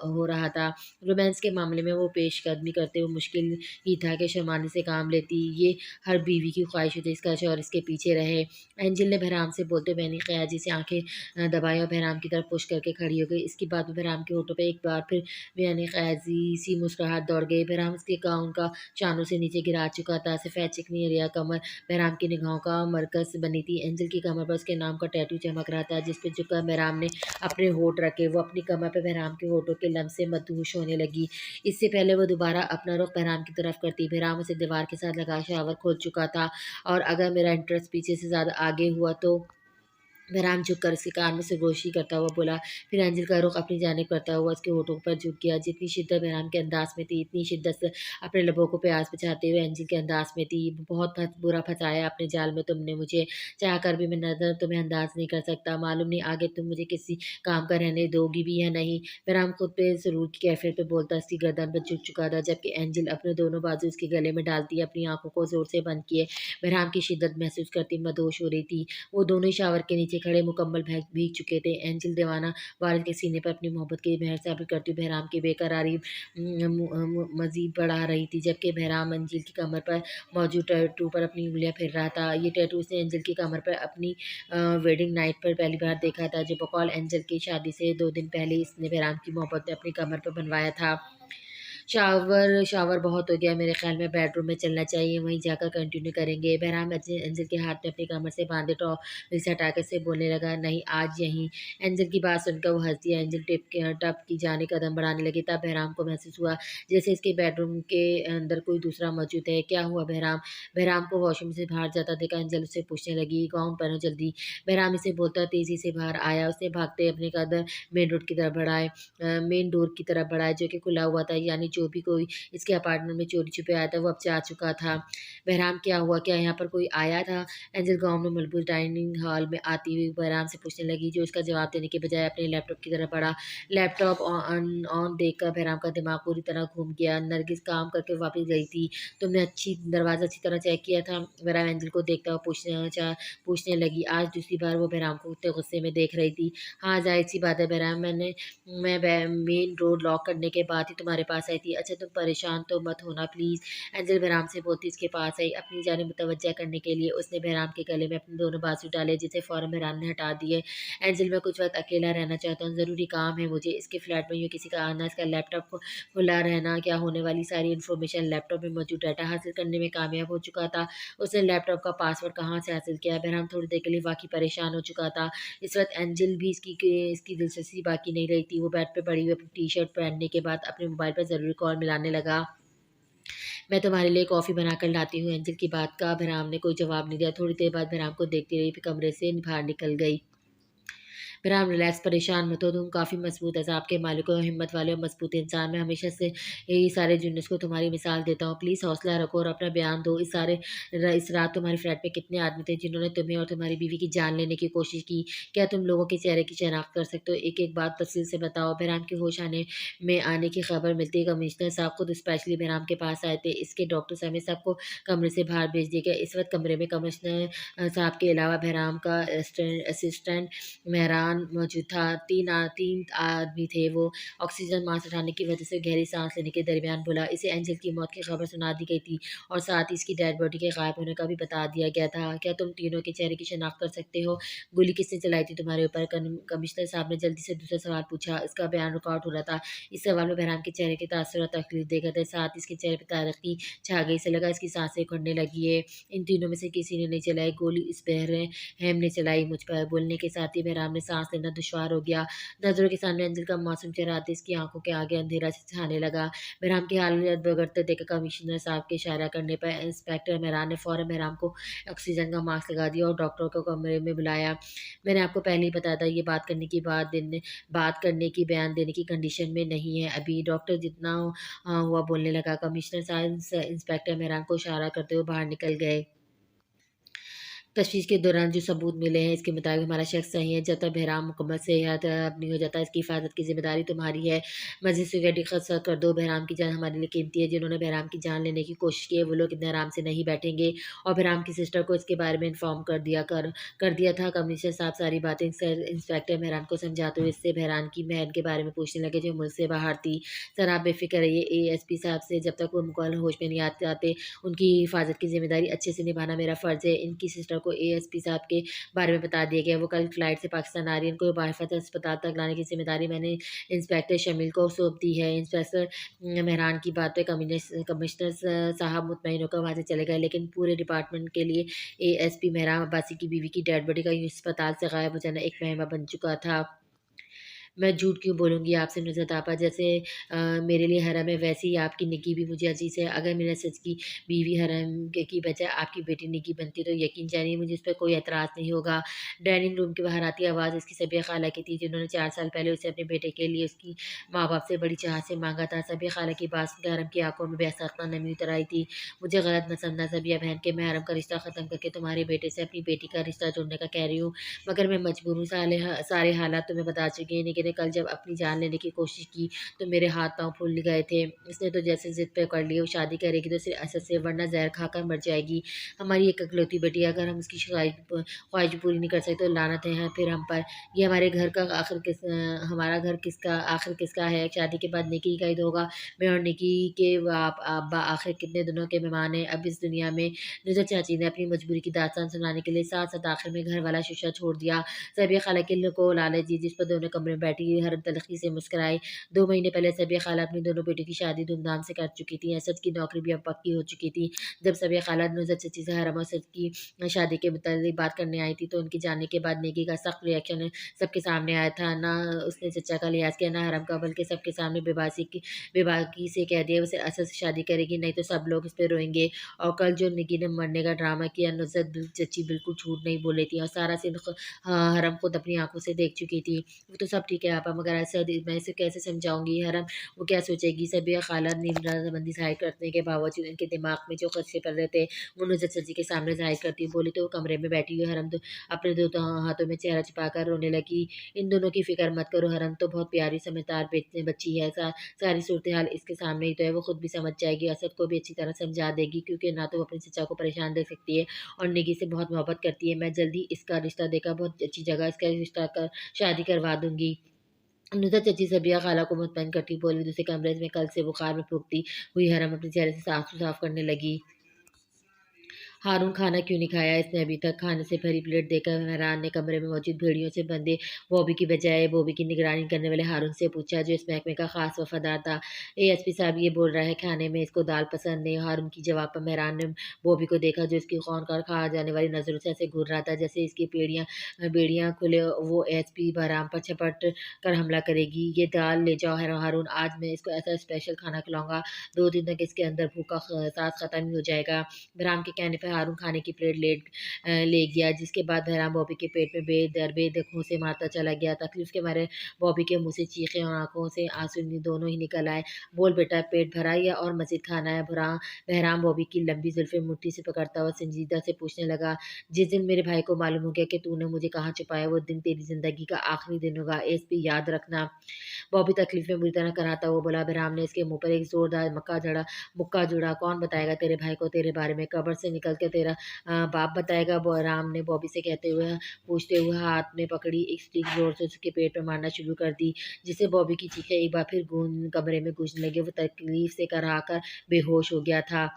हो रहा था। रोमांस के मामले में वो पेशकदमी करते हुए मुश्किल ही था कि शर्माने से काम लेती। ये हर बीवी की ख्वाहिश होती इसका शौहर इसके पीछे रहे। एंजिल ने बहराम से बोलते हुए बहनी क़याजी से आँखें दबाई और बहराम की तरफ पुश करके खड़ी हो गई। इसकी बात में बहराम के होठों पे एक बार फिर बेयानी क़याजी सी मुस्कुराहट दौड़ गई। बहराम उसके गाउन का शानों से नीचे गिरा चुका था। सफ़ेद चिकनी रिया कमर बहराम की निगाहों का मरकज़ बनी थी। एंजल की कमर पर उसके नाम का टैटू चमक रहा था, जिस पे झुककर बहराम ने अपने होंठ रखे। वो अपनी कमर पे बहराम के होठों के लम्स से मदहोश होने लगी। इससे पहले वो दोबारा अपना रुख बहराम की तरफ करती, बहराम उसे दीवार के साथ लगा शावर खोल चुका था, और अगर मेरा इंटरेस्ट पीछे से ज़्यादा आगे हुआ तो। बहराम झुककर उसके कान में सरगोशी करता हुआ बोला। फिर एंजिल का रुख अपनी जानिब करता हुआ उसके होठों पर झुक गया। जितनी शिद्दत बहराम के अंदाज में थी, इतनी शिद्दत से अपने लबों को प्यास बचाते हुए एंजिल के अंदाज में थी। बहुत बुरा फंसाया अपने जाल में तुमने मुझे, चाह कर भी मैं नजर तुम्हें अंदाज नहीं कर सकता। मालूम नहीं आगे तुम मुझे किसी काम का रहने दोगी भी या नहीं। बहराम खुद पे सुरूर की कैफियत पे बोलता उसकी गर्दन पर झुक चुका था, जबकि एंजिल अपने दोनों बाजू उसके गले में डालती अपनी आंखों को जोर से बंद किए बहराम की शिद्दत महसूस करती मदहोश हो रही थी। वो दोनों ही शावर के नीचे खड़े मुकम्मल भीग चुके थे। एंजिल दीवाना वारिस के सीने पर अपनी मोहब्बत की महर साबित करती हुई बहराम की बेकरारी मजीद बढ़ा रही थी, जबकि बहराम एंजिल की कमर पर मौजूद टैटू पर अपनी उंगलियां फेर रहा था। ये टैटू उसने एंजिल की कमर पर अपनी वेडिंग नाइट पर पहली बार देखा था, जो बकौल एंजिल की शादी से 2 दिन पहले इसने बहराम की मोहब्बत में अपनी कमर पर बनवाया था। शावर शावर बहुत हो गया, मेरे ख्याल में बेडरूम में चलना चाहिए, वहीं जाकर कंटिन्यू करेंगे। बहराम एंजल के हाथ में अपनी कमर से बांधे टॉवल से हटाकर से बोलने लगा, नहीं आज यहीं। एंजल की बात सुनकर वो हंस दिया। एंजल टप की जाने कदम बढ़ाने लगी, तब बहराम को महसूस हुआ जैसे इसके बेडरूम के अंदर कोई दूसरा मौजूद है। क्या हुआ बहराम? बहराम को वॉशरूम से बाहर जाता देखा एंजल उससे पूछने लगी, गाउन पहनो जल्दी। बहराम इसे बोलता तेजी से बाहर आया। उसने भागते अपने कदम मेन रोड की तरफ बढ़ाए, मेन डोर की तरफ बढ़ाया, जो कि खुला हुआ था, यानी जो भी कोई इसके अपार्टमेंट में चोरी छुपे आया था वो अब जा चुका था। बहराम क्या हुआ, क्या यहाँ पर कोई आया था? एंजल गाँव में मलबूस डाइनिंग हॉल में आती हुई बहराम से पूछने लगी, जो इसका जवाब देने के बजाय अपने लैपटॉप की तरफ बढ़ा। लैपटॉप ऑन ऑन देखकर बहराम का दिमाग पूरी तरह घूम गया। नरगिस काम करके वापस गई थी, तुमने दरवाज़ा अच्छी तरह चेक किया था? बहराम एंजल को देखता हुआ पूछने लगी। आज दूसरी बार वो बहराम को उतने गुस्से में देख रही थी। हाँ जाहिर सी बात है बहराम, मैं मेन रोड लॉक करने के बाद ही तुम्हारे पास आई थी। अच्छा तुम परेशान तो मत होना प्लीज़। एंजल बहराम से बोलती इसके पास आई, अपनी जानिब मुतवज्जा करने के लिए उसने बहराम के गले में अपने दोनों बाजू डाले, जिसे फ़ौरन बहराम ने हटा दिए। एंजल मैं कुछ वक्त अकेला रहना चाहता हूँ, ज़रूरी काम है मुझे। इसके फ्लैट में यूँ किसी का आना, इसका लैपटॉप खुला रहना, क्या होने वाली सारी इन्फॉर्मेशन लैपटॉप में मौजूद डाटा हासिल करने में कामयाब हो चुका था। उसने लैपटॉप का पासवर्ड कहाँ से हासिल किया? बहराम थोड़ी देर के लिए वाकई परेशान हो चुका था। इस वक्त एंजल भी इसकी दिलचस्पी बाकी नहीं रही थी। वो बेड पे पड़ी हुई अपनी टी-शर्ट पहनने के बाद अपने मोबाइल पर ज़रूरी कॉल मिलाने लगा। मैं तुम्हारे लिए कॉफ़ी बनाकर लाती हूँ। एंजल की बात का बहराम ने कोई जवाब नहीं दिया। थोड़ी देर बाद बहराम को देखती रही, फिर कमरे से बाहर निकल गई। बहराम रिलैक्स, परेशान मत हो, तुम काफ़ी मजबूत है, आपके मालिक हो हिम्मत वाले और मजबूत इंसान। मैं हमेशा से यही सारे जुन्नस को तुम्हारी मिसाल देता हूँ। प्लीज़ हौसला रखो और अपना बयान दो। इस रात तुम्हारे फ्लैट में कितने आदमी थे जिन्होंने तुम्हें और तुम्हारी बीवी की जान लेने की कोशिश की? क्या तुम लोगों के चेहरे की शनाख्त कर सकते हो? एक-एक बात तफ़सील से बताओ। बहराम के होश आने की खबर मिलती है कमिश्नर साहब खुद स्पेशली बहराम के पास आए थे। इसके डॉक्टर समेत सबको कमरे से बाहर भेज दिया गया। इस वक्त कमरे में कमिश्नर साहब के अलावा बहराम का असिस्टेंट मेहरान मौजूद था। 3 आदमी थे। वो ऑक्सीजन मास्क हटाने की वजह से गहरी सांस लेने के दरमियान बोला, इसे एंजल की मौत की खबर सुना दी गई थी और साथ ही इसकी डेड बॉडी के गायब होने का भी बता दिया गया था। क्या तुम तीनों के चेहरे की शनाख्त कर सकते हो? गोली किसने चलाई थी तुम्हारे ऊपर? कमिश्नर साहब ने जल्दी से दूसरा सवाल पूछा। इसका बयान रिकॉर्ड हो रहा था। इस सवाल में बहराम के चेहरे के तासुर और तकलीफ देखा था, साथ ही इसके चेहरे पर तारकी छा गई। से लगा इसकी सांसें उखड़ने लगी है। इन तीनों में से किसी ने नहीं चलाई गोली, इस बहरे हेम ने चलाई मुझ पर। बोलने के साथ ही बहराम ने सांस लेना दुश्वार हो गया। नज़रों के सामने अंजल का मासूम चेहरा आते इसकी आंखों के आगे अंधेरा छाने लगा। बहराम की हालत बिगड़ते देखकर कमिश्नर साहब के इशारा करने पर इंस्पेक्टर मेहरान ने फौरन बहराम को ऑक्सीजन का मास्क लगा दिया और डॉक्टर को कमरे में बुलाया। मैंने आपको पहले ही बताया था ये बात करने की बयान देने की कंडीशन में नहीं है अभी। डॉक्टर जितना हुआ बोलने लगा। कमिश्नर साहब इंस्पेक्टर मेहरान को इशारा करते हुए बाहर निकल गए। तफ्तीश के दौरान जो सबूत मिले हैं इसके मुताबिक हमारा शख्स सही है। जब तक बहराम मुकम्मल सेहत नहीं हो जाता इसकी हिफाजत की जिम्मेदारी तुम्हारी है। मज़ीद सिक्योरिटी खर्च कर दो। बहराम की जान हमारे लिए कीमती है। जिन्होंने बहराम की जान लेने की कोशिश की है वो लोग इतने आराम से नहीं बैठेंगे। और बहराम की सिस्टर को इसके बारे में इन्फॉर्म कर दिया था। कमिश्नर साहब सारी बातें इंस्पेक्टर मेहरान को समझाते हुए इससे बहरान की बहन के बारे में पूछने लगे जो मुल्क से बाहर थी। सर आप बेफिक्र रहिए, ASP साहब से जब तक वो मुकम्मल होश में नहीं आते उनकी हिफाजत की जिम्मेदारी अच्छे से निभाना मेरा फ़र्ज़ है। इनकी सिस्टर को एएसपी साहब के बारे में बता दिया गया। वो कल फ्लाइट से पाकिस्तान आ रही है, उनको बाहिफ़ाज़त अस्पताल तक लाने की ज़िम्मेदारी मैंने इंस्पेक्टर शमील को सौंप दी है। इंस्पेक्टर मेहरान की बात पे कमिश्नर साहब मुतमईन होकर वहाँ से चले गए, लेकिन पूरे डिपार्टमेंट के लिए एएसपी मेहरान अब्बासी की बीवी की डेड बॉडी का यूँ अस्पताल से गायब हो जाना एक महमा बन चुका था। मैं झूठ क्यों बोलूँगी आपसे नुज़रत आपा, जैसे मेरे लिए हरम है वैसे ही आपकी निकी भी मुझे अज़ीज़ है। अगर मेरे सच की बीवी हरम की बजाय आपकी बेटी निकी बनती तो यकीन जानिए मुझे इस पर कोई एतराज़ नहीं होगा। डाइनिंग रूम के बाहर आती आवाज़ उसकी सबिया खाला की थी, जिन्होंने 4 साल पहले उसे अपने बेटे के लिए उसकी माँ-बाप से बड़ी चाह से माँगा था। सबिया खाला की बात सुनकर हरम की आँखों में बेसाख्ता नमी उतर आई थी। मुझे गलत मत समझना सबिया बहन के मैं हरम का रिश्ता ख़त्म करके तुम्हारे बेटे से अपनी बेटी का रिश्ता जोड़ने का कह रही हूँ, मगर मैं मजबूर हूँ। सारे हालात तुम्हें बता चुकी हैं। निकी ने कल जब अपनी जान लेने की कोशिश की तो मेरे हाथ-पाँव फूल गए थे। उसने तो जैसे ज़िद पे कर ली वो शादी करेगी तो सिर्फ़ असद से, वरना ज़हर खाकर मर जाएगी। हमारी एक इकलौती बेटी है, अगर हम उसकी ख्वाहिश पूरी नहीं कर सकते तो लानत है फिर हम पर। ये हमारे घर का हमारा घर किसका आखिर किसका है? शादी के बाद निकी का ही तो होगा। मैं और निकी के अब्बा आखिर कितने दिनों के मेहमान हैं अब इस दुनिया में। नुज़रत चाची ने अपनी मजबूरी की दास्तान सुनाने के लिए साथ-साथ आखिर में घर वाला शीशा छोड़ दिया। सबिया खाला को लालच दी, जिस पर दोनों कमरे में बैठी हरम तलख़ी से मुस्कुराई। 2 महीने पहले सबिया खाला अपनी दोनों बेटियों की शादी धूमधाम से कर चुकी थी। असद की नौकरी भी अब पक्की हो चुकी थी। जब सबिया खाला नुज़रत चची से हरम और असद की शादी के मुताल्लिक़ बात करने आई थी, तो उनके जाने के बाद नेकी का सख्त रिएक्शन सबके सामने आया था। ना उसने चचा का लिहाज़ किया, ना हरम का, बल्कि सबके सामने बेबाकी से कह दिया उसे असद से शादी करेगी, नहीं तो सब लोग इस पे रोएँगे। और कल जो निकी ने मरने का ड्रामा किया, नुज़रत चची बिल्कुल झूठ नहीं बोल रही थी और सारा सीन हाँ, हरम खुद अपनी आँखों से देख चुकी थी। वो तो सब ठीक है आपा, मगर ऐसा मैं इसे कैसे समझाऊँगी हरम, वो क्या सोचेगी? सबिया खाला नीमराज़ामंदी ज़ाहिर करने के बावजूद इनके दिमाग में जो ख़दशे पल रहे थे, वो नुज़रत चची के सामने ज़ाहिर करती। बोली तो वो कमरे में बैठी हुई हरम तो अपने 2 हाथों में चेहरा छिपाकर रोने लगी। इन दोनों की फ़िक्र मत करो, हरम तो बहुत प्यारी समझदार बच्ची है। सारी सूरत-ए-हाल इसके सामने ही तो है, वो खुद भी समझ जाएगी। असद को भी अच्छी तरह समझा देगी, क्योंकि ना तो वो अपने चचा को परेशान देख सकती है और निकी से बहुत मोहब्बत करती है। मैं जल्दी इसका रिश्ता देखा बहुत अच्छी जगह इसका रिश्ता कर शादी करवा दूँगी। नुसरत चची सबिया खाला को मुतमईन करती बोली, दूसरे कमरे में कल से बुखार में फूँकती हुई हरम अपने चेहरे से साफ-साफ करने लगी। हारून खाना क्यों नहीं खाया इसने अभी तक? खाने से भरी प्लेट देखकर मेहरान ने कमरे में मौजूद भेड़ियों से बंधे बॉबी की बजाय बॉबी की निगरानी करने वाले हारून से पूछा, जो इस महकमे का खास वफादार था। एएसपी साहब ये बोल रहा है खाने में इसको दाल पसंद नहीं। हारून की जवाब पर मेहरान ने बॉबी को देखा, जो इसकी कौन-कौन खा जाने वाली नज़रों से ऐसे घूर रहा था जैसे इसकी बेड़ियाँ खुले वो एएसपी बहराम पर झपट कर हमला करेगी। ये दाल ले जाओ हारून, आज मैं इसको ऐसा स्पेशल खाना खिलाऊँगा, 2 दिन तक इसके अंदर भूख का साथ खत्म ही हो जाएगा। बहराम के कहने पर हारून खाने की प्लेट ले गया, जिसके बाद बहराम बॉबी के पेट में बेदर्द घूंसे मारता चला गया। तकलीफ के मारे बॉबी के मुँह से चीखें और आँखों से आँसू दोनों ही निकल आए। बोल बेटा, पेट भरा या और मज़ीद खाना है? बहराम बॉबी की लंबी जुल्फ़ें मुट्ठी से पकड़ता हुआ संजीदा से पूछने लगा, जिस दिन मेरे भाई को मालूम हो गया कि तूने मुझे कहाँ छुपाया, वो दिन तेरी ज़िंदगी का आखिरी दिन होगा। एसपी याद रखना। बॉबी तकलीफ में बुरी तरह कराहता हुआ बोला। बहराम ने इसके मुँह पर एक ज़ोरदार मुक्का जड़ा। कौन बताएगा तेरे भाई को तेरे बारे में? कब्र से निकल के तेरा बाप बताएगा? राम ने बॉबी से पूछते हुए हाथ में पकड़ी एक स्टिक ज़ोर से उसके पेट पे मारना शुरू कर दी, जिससे बॉबी की चीखें एक बार फिर कमरे में गूंजने लगी। वो तकलीफ से कराहकर बेहोश हो गया था।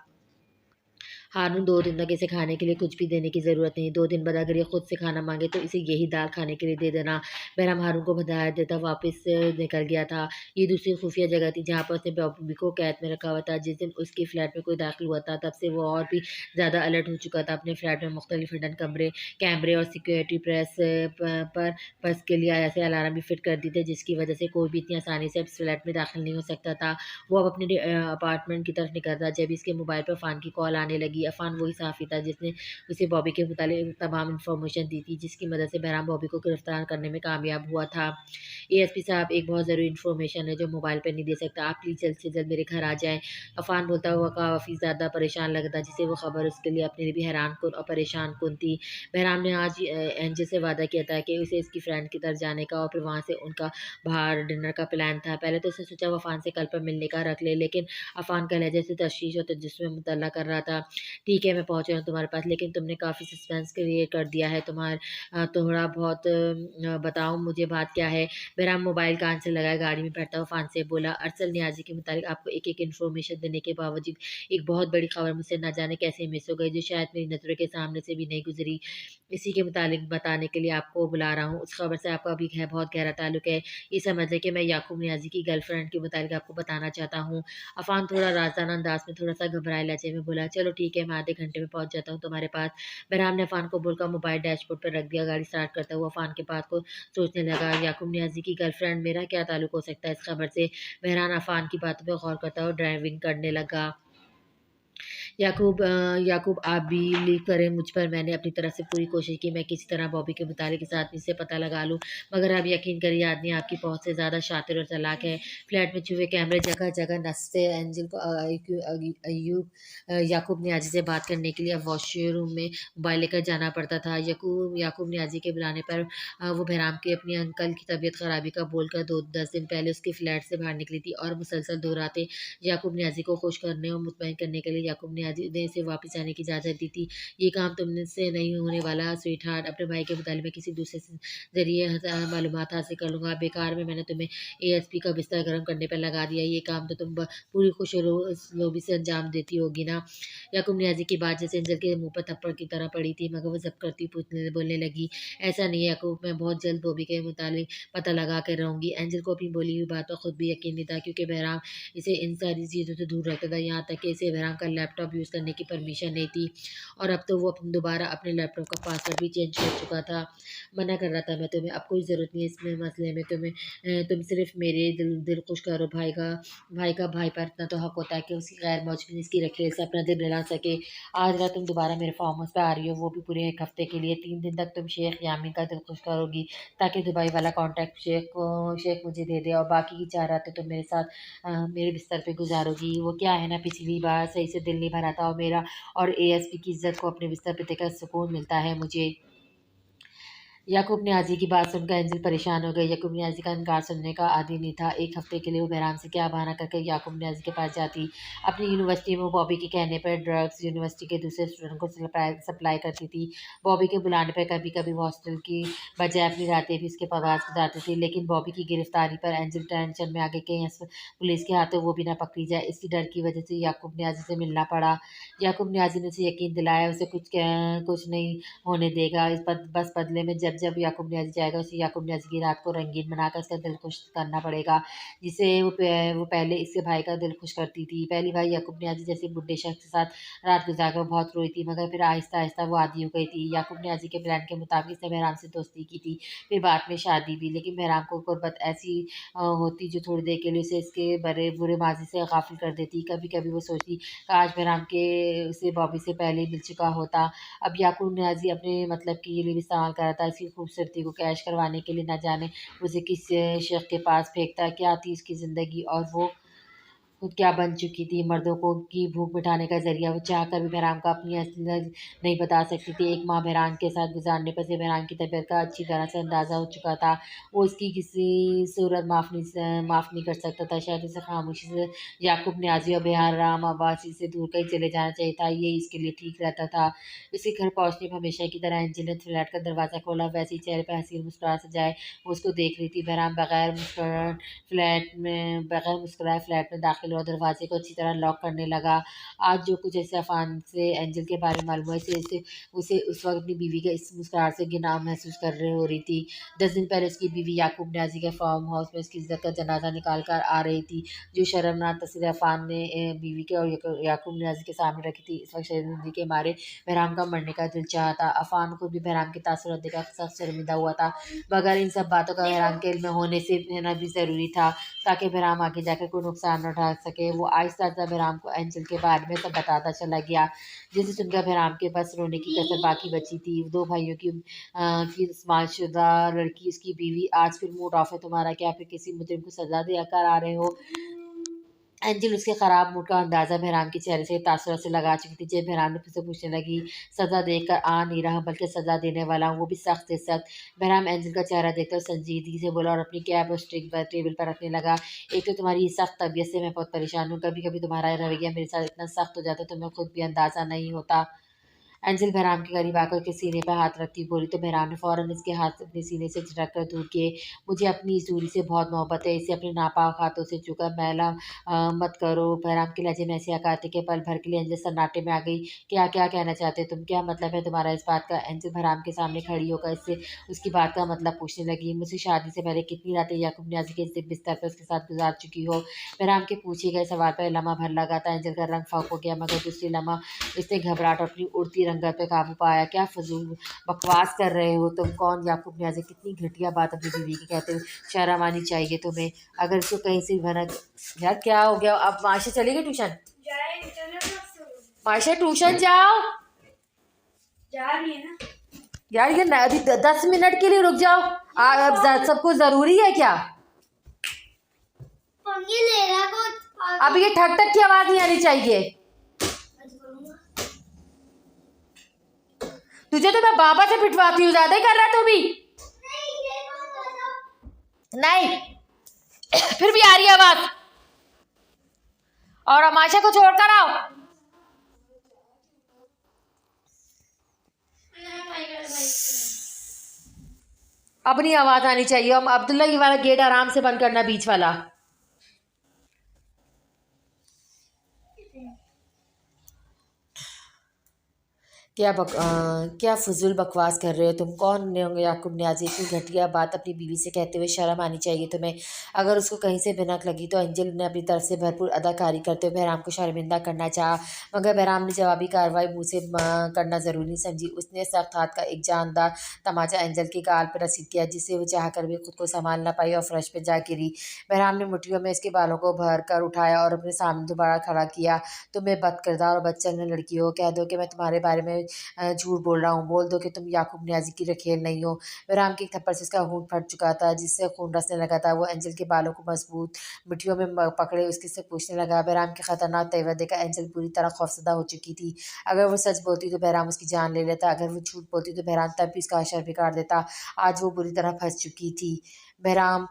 हारून 2 दिन तक इसे खाने के लिए कुछ भी देने की ज़रूरत नहीं। 2 दिन बाद अगर ये खुद से खाना माँगे तो इसे यही दाल खाने के लिए दे देना। बहरहाल हारून को हिदायत देता वापस निकल गया था। ये दूसरी खुफिया जगह थी जहाँ पर उसने बॉबी को कैद में रखा हुआ था। जिस दिन उसके फ्लैट में कोई दाखिल हुआ था, तब से वो और भी ज़्यादा अलर्ट हो चुका था। अपने फ्लैट में मुख्तलिफ हिडन कैमरे और सिक्योरिटी पर्स के लिए ऐसे अलार्म भी फिट कर दिए थे, जिसकी वजह से कोई भी इतनी आसानी से इस फ्लैट में दाखिल नहीं हो सकता था। वो अब अपने अपार्टमेंट की तरफ निकल था जब इसके मोबाइल पर अफ़ान की कॉल आने लगी। अफ़ान वही सहाफ़ी था जिसने उसे बॉबी के मुतालिक तमाम इन्फॉर्मेशन दी थी, जिसकी मदद से बहराम बॉबी को गिरफ्तार करने में कामयाब हुआ था। एएसपी साहब, एक बहुत ज़रूरी इन्फॉर्मेशन है जो मोबाइल पर नहीं दे सकता। आप प्लीज़ जल्द से जल्द मेरे घर आ जाएँ। अफ़ान बोलता हुआ काफ़ी ज़्यादा परेशान लग रहा था, जिसे वो खबर उसके लिए अपने लिए भी हैरान-कुन और परेशान-कुन थी। बहराम ने आज एंजल से वादा किया था कि उसे उसकी फ्रेंड की तरफ जाने का और फिर वहाँ से उनका बाहर डिनर का प्लान था। पहले तो उसने सोचा वो अफ़ान से कल पर मिलने का रख ले, लेकिन अफ़ान का लहज़ा उसे तशवीश और तजस्सुस में मुब्तला कर रहा था। ठीक है मैं पहुँच रहा हूँ तुम्हारे पास, लेकिन तुमने काफ़ी सस्पेंस क्रिएट कर दिया है। थोड़ा बहुत बताओ मुझे बात क्या है? बहरहाम मोबाइल कान से लगाए गाड़ी में बैठता हुआ फ़ान से बोला, अरसल नियाज़ी के मुताबिक आपको एक-एक इन्फॉर्मेशन देने के बावजूद एक बहुत बड़ी खबर मुझसे ना जाने कैसे मिस हो गई, जो शायद मेरी नज़रों के सामने से भी नहीं गुज़री। इसी के मुतालिक बताने के लिए आपको बुला रहा हूँ। उस खबर से आपका भी बहुत गहरा ताल्लुक है। ये समझ लें कि मैं याकूब नियाज़ी की गर्लफ्रेंड के मुतालिक आपको बताना चाहता हूँ। अफ़ान थोड़ा राज़ाना अंदाज़ में थोड़ा-सा घबराए लहजे में बोला, चलो ठीक है, मैं आधे घंटे में पहुँच जाता हूँ तुम्हारे पास। बहरहाम ने अफ़ान को बोलकर मोबाइल डैशबोर्ड पर रख दिया। गाड़ी स्टार्ट करता हुआ अफ़ान के बात को सोचने लगा, याकूब नियाज़ी की गर्लफ्रेंड, मेरा क्या ताल्लुक हो सकता है इस खबर से? बहरहान अफ़ान की बातों पर गौर करता हुआ ड्राइविंग करने लगा। याकूब आप भी लीव करें मुझ पर। मैंने अपनी तरफ से पूरी कोशिश की मैं किसी तरह बॉबी के मुतालिक इस आदमी से पता लगा लूँ, मगर आप यकीन करिए आदमी आपकी पहुँच से ज़्यादा शातिर और चालाक है। फ्लैट में छुपे कैमरे जगह-जगह नस्ते एंजिल को अयूब याकूब नियाज़ी से बात करने के लिए अब वॉशरूम में मोबाइल लेकर जाना पड़ता था। याकूब नियाज़ी के बुलाने पर वो बहराम के अपने अंकल की तबीयत खराबी का बोलकर 2-10 दिन पहले उसके फ्लैट से बाहर निकली थी और मुसलसल 2 रातें याकूब नियाज़ी को खुश करने और मुतमईन करने के लिए याकूब नियाज़ी ने इसे वापस आने की इजाज़त दी थी। ये काम तुमसे नहीं होने वाला स्वीटहार्ट, अपने भाई के मुतालिक मैं किसी दूसरे से ज़रिए मालूमात हासिल कर लूँगा। बेकार में मैंने तुम्हें एएसपी का बिस्तर गर्म करने पर लगा दिया। ये काम तो तुम पूरी खुशरोबी से अंजाम देती होगी ना। याकूब नियाज़ी की बात जैसे एंजल के मुँह पर थप्पड़ की तरह पड़ी थी, मगर वो ज़ब्त करती बोलने लगी, ऐसा नहीं है याकूब, मैं बहुत जल्द बॉबी के मुतालिक पता लगा कर रहूँगी। एंजल को अपनी बोली हुई बात पर खुद भी यकीन नहीं था, क्योंकि बहरहाम इसे इन सारी चीज़ों से दूर रखता था, यहाँ तक कि इसे बहरहाम का लैपटॉप यूज़ करने की परमिशन नहीं थी, और अब तो वो दोबारा अपने लैपटॉप का पासवर्ड भी चेंज कर चुका था। मना कर रहा था मैं तुम्हें, अब कोई ज़रूरत नहीं है इसमें मसले में तुम सिर्फ मेरे दिल खुश करो। भाई का भाई पर इतना तो हक होता है कि उसकी गैर मौजूदगी इसकी रखेल से अपना दिल बहला सके। आज रात तुम दोबारा मेरे फार्म हाउस पे आ रही हो, वो भी पूरे 1 हफ्ते के लिए। 3 दिन तक तुम शेख यामीन का दिल खुश करोगी, ताकि दुबई वाला कॉन्ट्रैक्ट शेख मुझे दे दे, और बाकी की 4 रातें तुम मेरे साथ मेरे बिस्तर पे गुज़ारोगी। वो क्या है ना, पिछली बार सही से दिल नहीं भरा था, और मेरा और एएसपी की इज़्ज़त को अपने बिस्तर पे देखकर सुकून मिलता है मुझे। याकूब नियाज़ी की बात सुनकर एंजिल परेशान हो गई। याकूब नियाज़ी का इनकार सुनने का आदी नहीं था। 1 हफ्ते के लिए वो बहराम से क्या बहाना करके याकूब नियाज़ी के पास जाती। अपनी यूनिवर्सिटी में बॉबी के कहने पर ड्रग्स यूनिवर्सिटी के दूसरे स्टूडेंट को सप्लाई करती थी। बॉबी के बुलाने पर कभी-कभी वो हॉस्टल की बजाय अपनी रातें भी उसके पास गुजारती थी। लेकिन बॉबी की गिरफ्तारी पर एंजिल टेंशन में आ गई, कहीं पुलिस के हाथों वो भी ना पकड़ी जाए। इसी डर की वजह से याकूब नियाज़ी से मिलना पड़ा। याकूब नियाज़ी ने उसे यकीन दिलाया उसे कुछ नहीं होने देगा। इस बस बदले में जब याकूब नियाज़ी जाएगा, उसे याकूब नियाज़ी की रात को रंगीन बनाकर उसका दिल खुश करना पड़ेगा, जिसे वो पहले इसके भाई का दिल खुश करती थी। पहली बार याकूब नियाज़ी जैसे बुड्ढे शख्स के साथ रात गुज़ारकर बहुत रोई थी, मगर फिर आहिस्ता-आहिस्ता वो आदी हो गई थी। याकूब नियाज़ी के प्लान के मुताबिक इसने बहराम से दोस्ती की थी, फिर बाद में शादी भी, लेकिन बहराम को गुर्बत ऐसी होती जो थोड़ी देर के लिए उसे इसके बुरे माज़ी से गाफ़िल कर देती। कभी-कभी वो सोचती, काश बहराम के उसे बॉबी से पहले ही मिल चुका होता। अब याकूब नियाज़ी अपने मतलब के लिए भी इस्तेमाल कर रहा था। इसकी खूबसूरती को कैश करवाने के लिए न जाने उसे किस शेख़ के पास फेंकता। क्या थी उसकी ज़िंदगी, और वो खुद क्या बन चुकी थी, मर्दों को की भूख मिटाने का ज़रिया। वो चाहकर भी बहराम को अपनी असलियत नहीं बता सकती थी। 1 माह बहराम के साथ गुज़ारने पर से बहराम की तबीयत का अच्छी तरह से अंदाज़ा हो चुका था। वो इसकी किसी सूरत माफ़ नहीं कर सकता था। शायद उसे खामोशी से याकूब नियाज़ी और बहराम अब्बासी से दूर कहीं चले जाना चाहिए था। ये इसके लिए ठीक रहता था। उसके घर पहुँचने पर हमेशा की तरह एंजिल ने फ्लैट का दरवाज़ा खोला। वैसे ही चेहरे पे हसीन मुस्कुराहट सजाए वो उसको देख रही थी। बहराम बगैर मुस्कुराए फ्लैट में दाखिल हुआ, दरवाजे को अच्छी तरह लॉक करने लगा। आज जो कुछ ऐसे अफ़ान से एंजल के बारे में मालूम हुआ, इससे उसे उस वक़्त अपनी बीवी के इस मुस्कुराहट से घिनाव महसूस कर रही हो रही थी। 10 दिन पहले उसकी बीवी याकूब नियाज़ी के फार्म हाउस में उसकी इज़्ज़त का जनाज़ा निकाल कर आ रही थी। जो शर्मनाक तस्वीर अफ़ान ने बीवी के और याकूब नियाज़ी के सामने रखी थी। इस वक़्त शर्मिंदगी के मारे बहराम का मरने का दिल चाहा था। अफ़ान खुद भी बहराम के तासुरात देखकर सख्त शर्मिंदा हुआ था, मगर इन सब बातों का बहराम के इल्म में होना भी ज़रूरी था, ताकि बहराम आगे जाकर कोई नुकसान न उठा सके। वो आहिस्ता-आहिस्ता बहराम को एंजल के बारे में सब बताता चला गया, जिसे सुनकर बहराम के बस रोने की कसर बाकी बची थी। 2 भाइयों की शादीशुदा लड़की, उसकी बीवी, आज फिर मूड ऑफ है तुम्हारा क्या? फिर किसी मुजरिम को सज़ा देकर आ रहे हो? एंजिल उसके ख़राब मूड का अंदाज़ा बहराम के चेहरे से तासुरात से लगा चुकी थी। जब बहराम ने फिर से पूछने लगी, सज़ा देकर आ नहीं रहा बल्कि सज़ा देने वाला हूँ, वो भी सख्त से सख्त। बहराम एंजिल का चेहरा देखकर संजीदगी से बोला और अपनी कैप उस टेबल पर रखने लगा। एक तो तुम्हारी सख्त तबीयत से मैं बहुत परेशान हूँ, कभी कभी तुम्हारा रवैया मेरे साथ इतना सख्त हो जाता है तुम्हें खुद भी अंदाज़ा नहीं होता। एंजिल बहराम के करीब आकर के सीने पर हाथ रखती बोली तो बहराम ने फ़ौरन इसके हाथ अपने सीने से झटक कर दूर किए। मुझे अपनी इस दूरी से बहुत मोहब्बत है, इसे अपने नापाक हाथों से छूकर मैला मत करो। बहराम के लहजे में ऐसे आकार थे कि पल भर के लिए एंजिल सन्नाटे में आ गई। क्या क्या कहना चाहते हो तुम, क्या मतलब है तुम्हारा इस बात का? एंजिल बहराम के सामने खड़ी होकर इससे उसकी बात का मतलब पूछने लगी। मुझसे शादी से पहले कितनी रातें याकूब नियाज़ी के बिस्तर पर उसके साथ गुजार चुकी हो? बहराम के पूछे गए सवाल पर लम्हा भर लगा था। एंजिल का रंग फाक हो गया, मगर दूसरी लम्हा इसने घबराहट और अपनी उड़ती रंगत पे काबू पाया। क्या फजूल बकवास कर रहे हो तुम? कौन याकूब नियाज़ी? कितनी घटिया बात अपनी बीवी की कहते हो, शर्म आनी चाहिए तुम्हें। अगर इसको कहीं से भनक, यार क्या हो गया? अब माशा चलेगी ट्यूशन? माशा ट्यूशन जाओ। जा रही है ना यार, ये अभी 10 मिनट के लिए रुक जाओ। अब सबको जरूरी है क्या? ये ले रहा को अब ये ठक ठक की आवाज नहीं आनी चाहिए। तुझे तो मैं बाबा से पिटवाती हूँ, ज्यादा ही कर रहा तू भी। नहीं फिर भी आ रही है आवाज। और अमाशा को छोड़कर आओ। अब नहीं आवाज आनी चाहिए। हम अब्दुल्ला ये वाला गेट आराम से बंद करना, बीच वाला। क्या फजूल बकवास कर रहे हो तुम? कौन होंगे याकूब नियाज़ी? इतनी घटिया बात अपनी बीवी से कहते हुए शर्म आनी चाहिए तुम्हें। अगर उसको कहीं से भनक लगी तो एंजल ने अपनी तरफ से भरपूर अदाकारी करते हुए बहराम को शर्मिंदा करना चाहा, मगर बहराम ने जवाबी कार्रवाई मुँह से करना ज़रूरी नहीं समझी। उसने सख्त हाथ का एक जानदार तमाचा एंजल के गाल पर रसीद किया, जिससे वो चाह कर भी खुद को संभाल न पाई और फर्श पर जा गिरी। बहराम ने मुठ्ठियों में इसके बालों को भर कर उठाया और अपने सामने दोबारा खड़ा किया। तुम एक बदकिरदार और बदचलन लड़की हो, कह दो कि मैं तुम्हारे बारे में झूठ बोल रहा हूँ, बोल दो कि तुम याकूब नियाज़ी की रखेल नहीं हो। बहराम के एक थप्पड़ से उसका होंठ फट चुका था, जिससे खून रसने लगा था। वो एंजल के बालों को मजबूत मिट्टियों में पकड़े उसके से पूछने लगा। बहराम के खतरनाक तेवर देखकर एंजल पूरी तरह खौफजदा हो चुकी थी। अगर वो सच बोलती तो बहराम उसकी जान ले लेता, अगर वो झूठ बोलती तो बहराम तब भी उसका अशर बिगाड़ देता। आज वो बुरी तरह फंस चुकी थी। बहराम,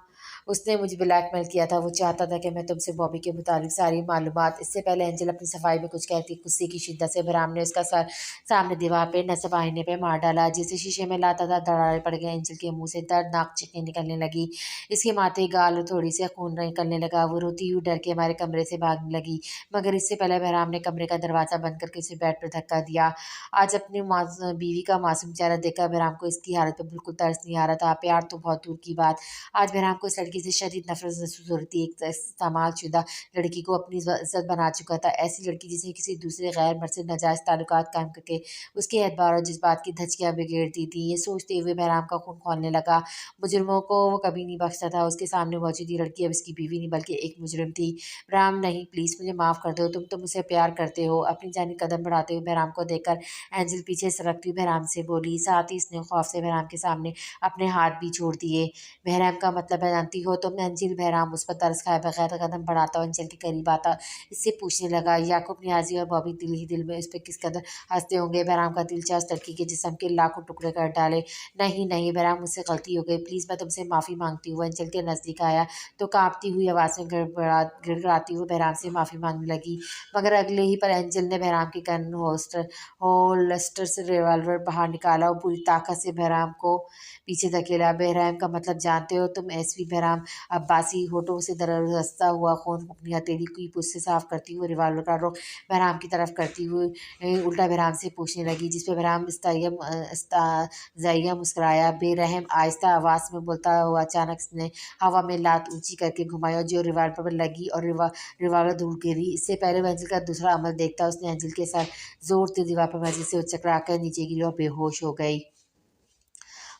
उसने मुझे ब्लैकमेल किया था। वो चाहता था कि मैं तुमसे बॉबी के मुताबिक सारी मालूमात। इससे पहले एंजल अपनी सफाई में कुछ कहती, गुस्से की शिद्दत से बहराम ने उसका सर सामने दीवार पे नसब आईने पे मार डाला। जिसे शीशे में लाता था दरारें पड़ गई। एंजल के मुंह से दर्दनाक चीखें निकलने लगी। इसके माथे गाल और थोड़ी से खून निकलने लगा। वो रोती हुई डर के हमारे कमरे से भागने लगी, मगर इससे पहले बहराम ने कमरे का दरवाज़ा बंद करके उसे बेड पर धक्का दिया। आज अपनी बीवी का मासूम चेहरा देखकर बहराम को इसकी हालत पर बिल्कुल तरस नहीं आ रहा था। प्यार तो बहुत दूर की बात, आज बहराम को इस लड़की से शदीद नफरत महसूस हो रही थी। एक इस्तेमालशुदा लड़की को अपनी इज्जत बना चुका था। ऐसी लड़की जिसे किसी दूसरे गैर मर्द से नाजायज़ ताल्लुकात कायम करके उसके एतबार और जज्बात की धज्जियाँ बिगेड़ दी थी। ये सोचते हुए बहराम का खून खौलने लगा। मुजरिमों को वो कभी नहीं बख्शता था। उसके सामने मौजूद ये लड़की अब इसकी बीवी नहीं बल्कि एक मुजरिम थी। बहराम, नहीं प्लीज़ मुझे माफ़ कर दो, तुम तो मुझसे प्यार करते हो। अपनी जानी कदम बढ़ाते हुए बहराम को देखकर एंजल पीछे सरकती हुई बहराम से बोली। साथ ही इसने खौफ से बहराम के सामने अपने हाथ भी छोड़ दिए। बहराम का मतलब है जानती हो तुम? एंजिल, बहराम उस पर तरस खाए बगैर कदम बढ़ाता और एंजल के करीब आता इससे पूछने लगा। याकूब नियाज़ी और बॉबी दिल ही दिल में इस पर किस कदर हंसते होंगे। बहराम का दिल चाह उस लड़की के जिस्म के लाखों टुकड़े कर डाले। नहीं नहीं बहराम, मुझसे गलती हो गई, प्लीज़ मैं तुमसे माफ़ी मांगती हूँ। एंजल के नज़दीक आया तो काँपती हुई आवाज़ में गिड़गिड़ाती हुई बहराम से माफ़ी मांगने लगी, मगर अगले ही पर एंजल ने बहराम के गन होल्स्टर से रिवॉल्वर बाहर निकाला और पूरी ताकत से बहराम को पीछे धकेला। बहराम का मतलब जानते हो तुम? एसपी बहराम अब्बासी होठों से दरसता हुआ खून अपनी हथेली की पूंछ से साफ करती हुई रिवॉल्वर का रुख बहराम की तरफ करती हुई उल्टा बहराम से पूछने लगी, जिस पे बहराम इस्ताज़िया मुस्कुराया। बेरहम आहिस्ता आवाज़ में बोलता हुआ अचानक उसने हवा में लात ऊंची करके घुमाई और जो रिवॉल्वर पर लगी और रिवॉल्वर दूर गिरी। इससे पहले मंजिल का दूसरा अमल देखता उसने अंजिल के साथ जोर से दीवार पर मस्जिद से उचकरा कर नीचे गिरी और बेहोश हो गई।